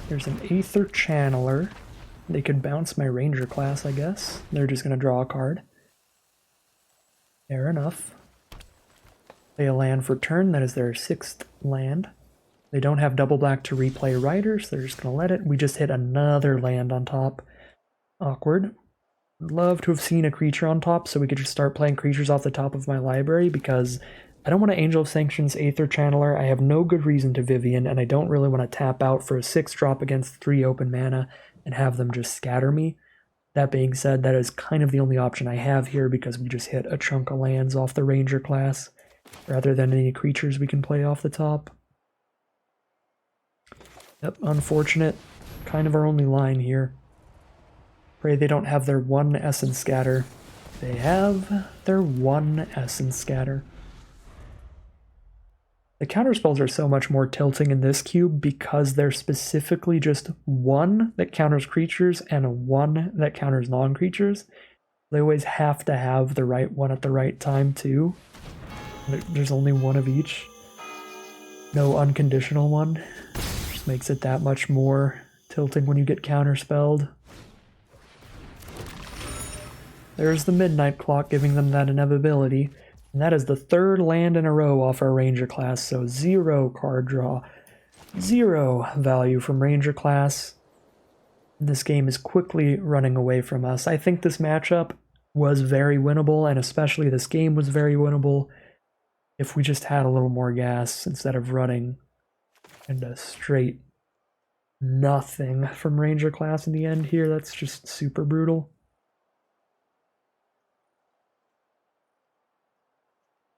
There's an Aether Channeler. They could bounce my Ranger class, I guess. They're just going to draw a card. Fair enough. Play a land for turn. That is their 6th land. They don't have double black to replay Riders. They're just going to let it. We just hit another land on top. Awkward. Would love to have seen a creature on top so we could just start playing creatures off the top of my library, because I don't want to Angel of Sanctions Aether Channeler. I have no good reason to Vivian, and I don't really want to tap out for a 6-drop against 3 open mana and have them just scatter me. That being said, that is kind of the only option I have here because we just hit a chunk of lands off the Ranger class rather than any creatures we can play off the top. Yep, unfortunate. Kind of our only line here. Pray they don't have their 1 Essence Scatter. They have their 1 Essence Scatter. The counterspells are so much more tilting in this cube because they're specifically just 1 that counters creatures and 1 that counters non-creatures. They always have to have the right one at the right time too. There's only 1 of each. No unconditional one. Just makes it that much more tilting when you get counterspelled. There's the Midnight Clock giving them that inevitability. And that is the 3rd land in a row off our Ranger class, so 0 card draw. 0 value from Ranger class. This game is quickly running away from us. I think this matchup was very winnable, and especially this game was very winnable if we just had a little more gas instead of running into straight nothing from Ranger class in the end here. That's just super brutal.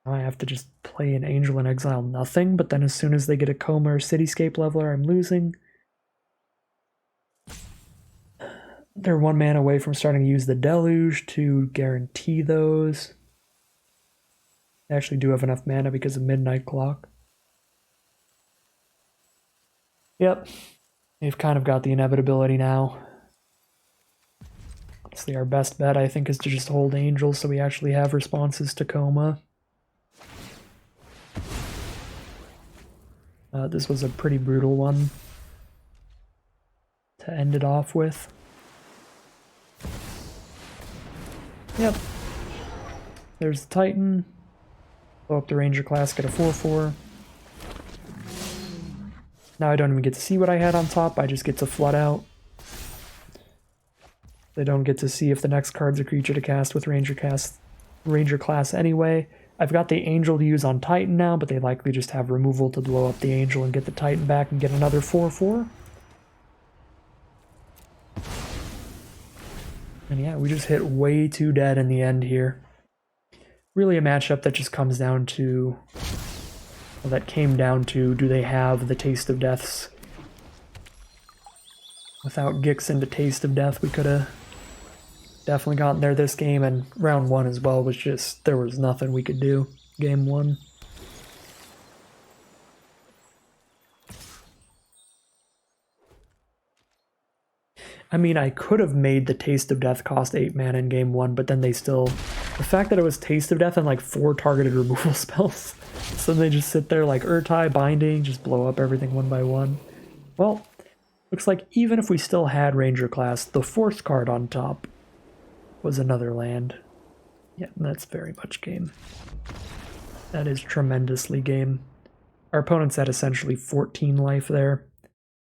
Now I have to just play an Angel and exile nothing, but then as soon as they get a Coma or Cityscape leveler, I'm losing. They're 1 mana away from starting to use the Deluge to guarantee those. I actually do have enough mana because of Midnight Clock. Yep, they've kind of got the inevitability now. Honestly, our best bet, I think, is to just hold Angel so we actually have responses to Coma. This was a pretty brutal one to end it off with. Yep. There's the Titan. Blow up the Ranger class, get a 4/4. Now I don't even get to see what I had on top, I just get to flood out. They don't get to see if the next card's a creature to cast with Ranger class anyway. I've got the Angel to use on Titan now, but they likely just have removal to blow up the Angel and get the Titan back and get another 4/4. And yeah, we just hit way too dead in the end here. Really a matchup that just comes down to, well, that came down to, do they have the Taste of Deaths? Without Gix into Taste of Death, we could have definitely gotten there this game, and round 1 as well was just, there was nothing we could do. Game 1. I mean, I could have made the Taste of Death cost 8 mana in game 1, but then they still... The fact that it was Taste of Death and like 4 targeted removal spells, so they just sit there like Urtai, Binding, just blow up everything one by one. Well, looks like even if we still had Ranger class, the 4th card on top was another land. Yeah, that's very much game. That is tremendously game. Our opponents had essentially 14 life there,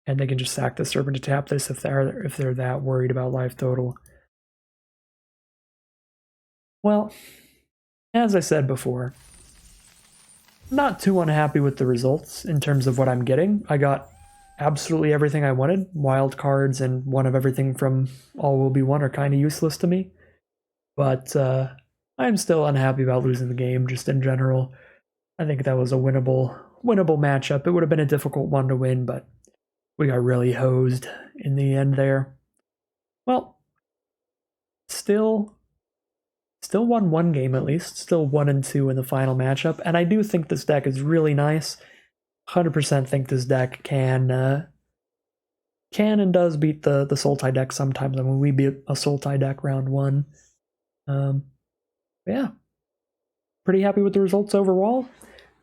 and they can just sack the Serpent to tap this if they're that worried about life total. Well, as I said before, not too unhappy with the results in terms of what I'm getting. I got absolutely everything I wanted. Wild cards and one of everything from All Will Be One are kind of useless to me. But I'm still unhappy about losing the game, just in general. I think that was a winnable matchup. It would have been a difficult one to win, but we got really hosed in the end there. Well, still won 1 game at least. Still 1-2 in the final matchup, and I do think this deck is really nice. 100% think this deck can and does beat the Sultai deck sometimes. I mean, we beat a Sultai deck round 1. Yeah, pretty happy with the results overall.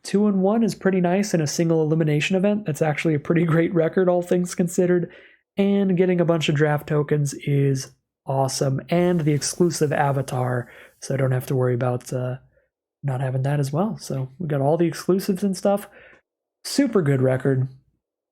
2-1 is pretty nice in a single elimination event. That's actually a pretty great record, all things considered. And getting a bunch of draft tokens is awesome. And the exclusive avatar, so I don't have to worry about not having that as well. So we got all the exclusives and stuff. Super good record.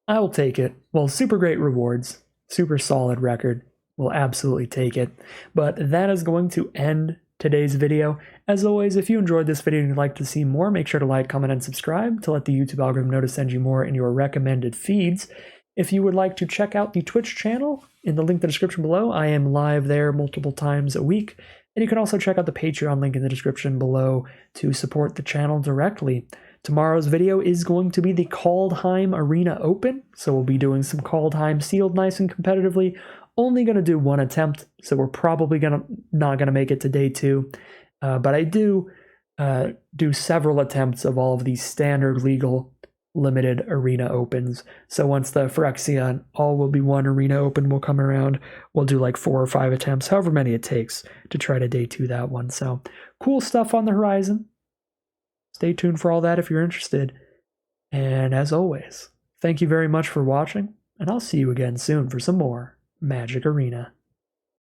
I will take it. Well, super great rewards. Super solid record. We'll absolutely take it. But that is going to end today's video. As always, if you enjoyed this video and you'd like to see more, make sure to like, comment, and subscribe to let the YouTube algorithm know to send you more in your recommended feeds. If you would like to check out the Twitch channel, in the link in the description below, I am live there multiple times a week. And you can also check out the Patreon link in the description below to support the channel directly. Tomorrow's video is going to be the Kaldheim Arena Open, so we'll be doing some Kaldheim sealed nice and competitively. Only going to do 1 attempt, so we're probably not going to make it to day 2. But I do several attempts of all of these standard legal limited arena opens. So once the Phyrexia and All Will Be One arena open will come around, we'll do like 4 or 5 attempts, however many it takes, to try to day 2 that one. So cool stuff on the horizon. Stay tuned for all that if you're interested. And as always, thank you very much for watching, and I'll see you again soon for some more Magic Arena.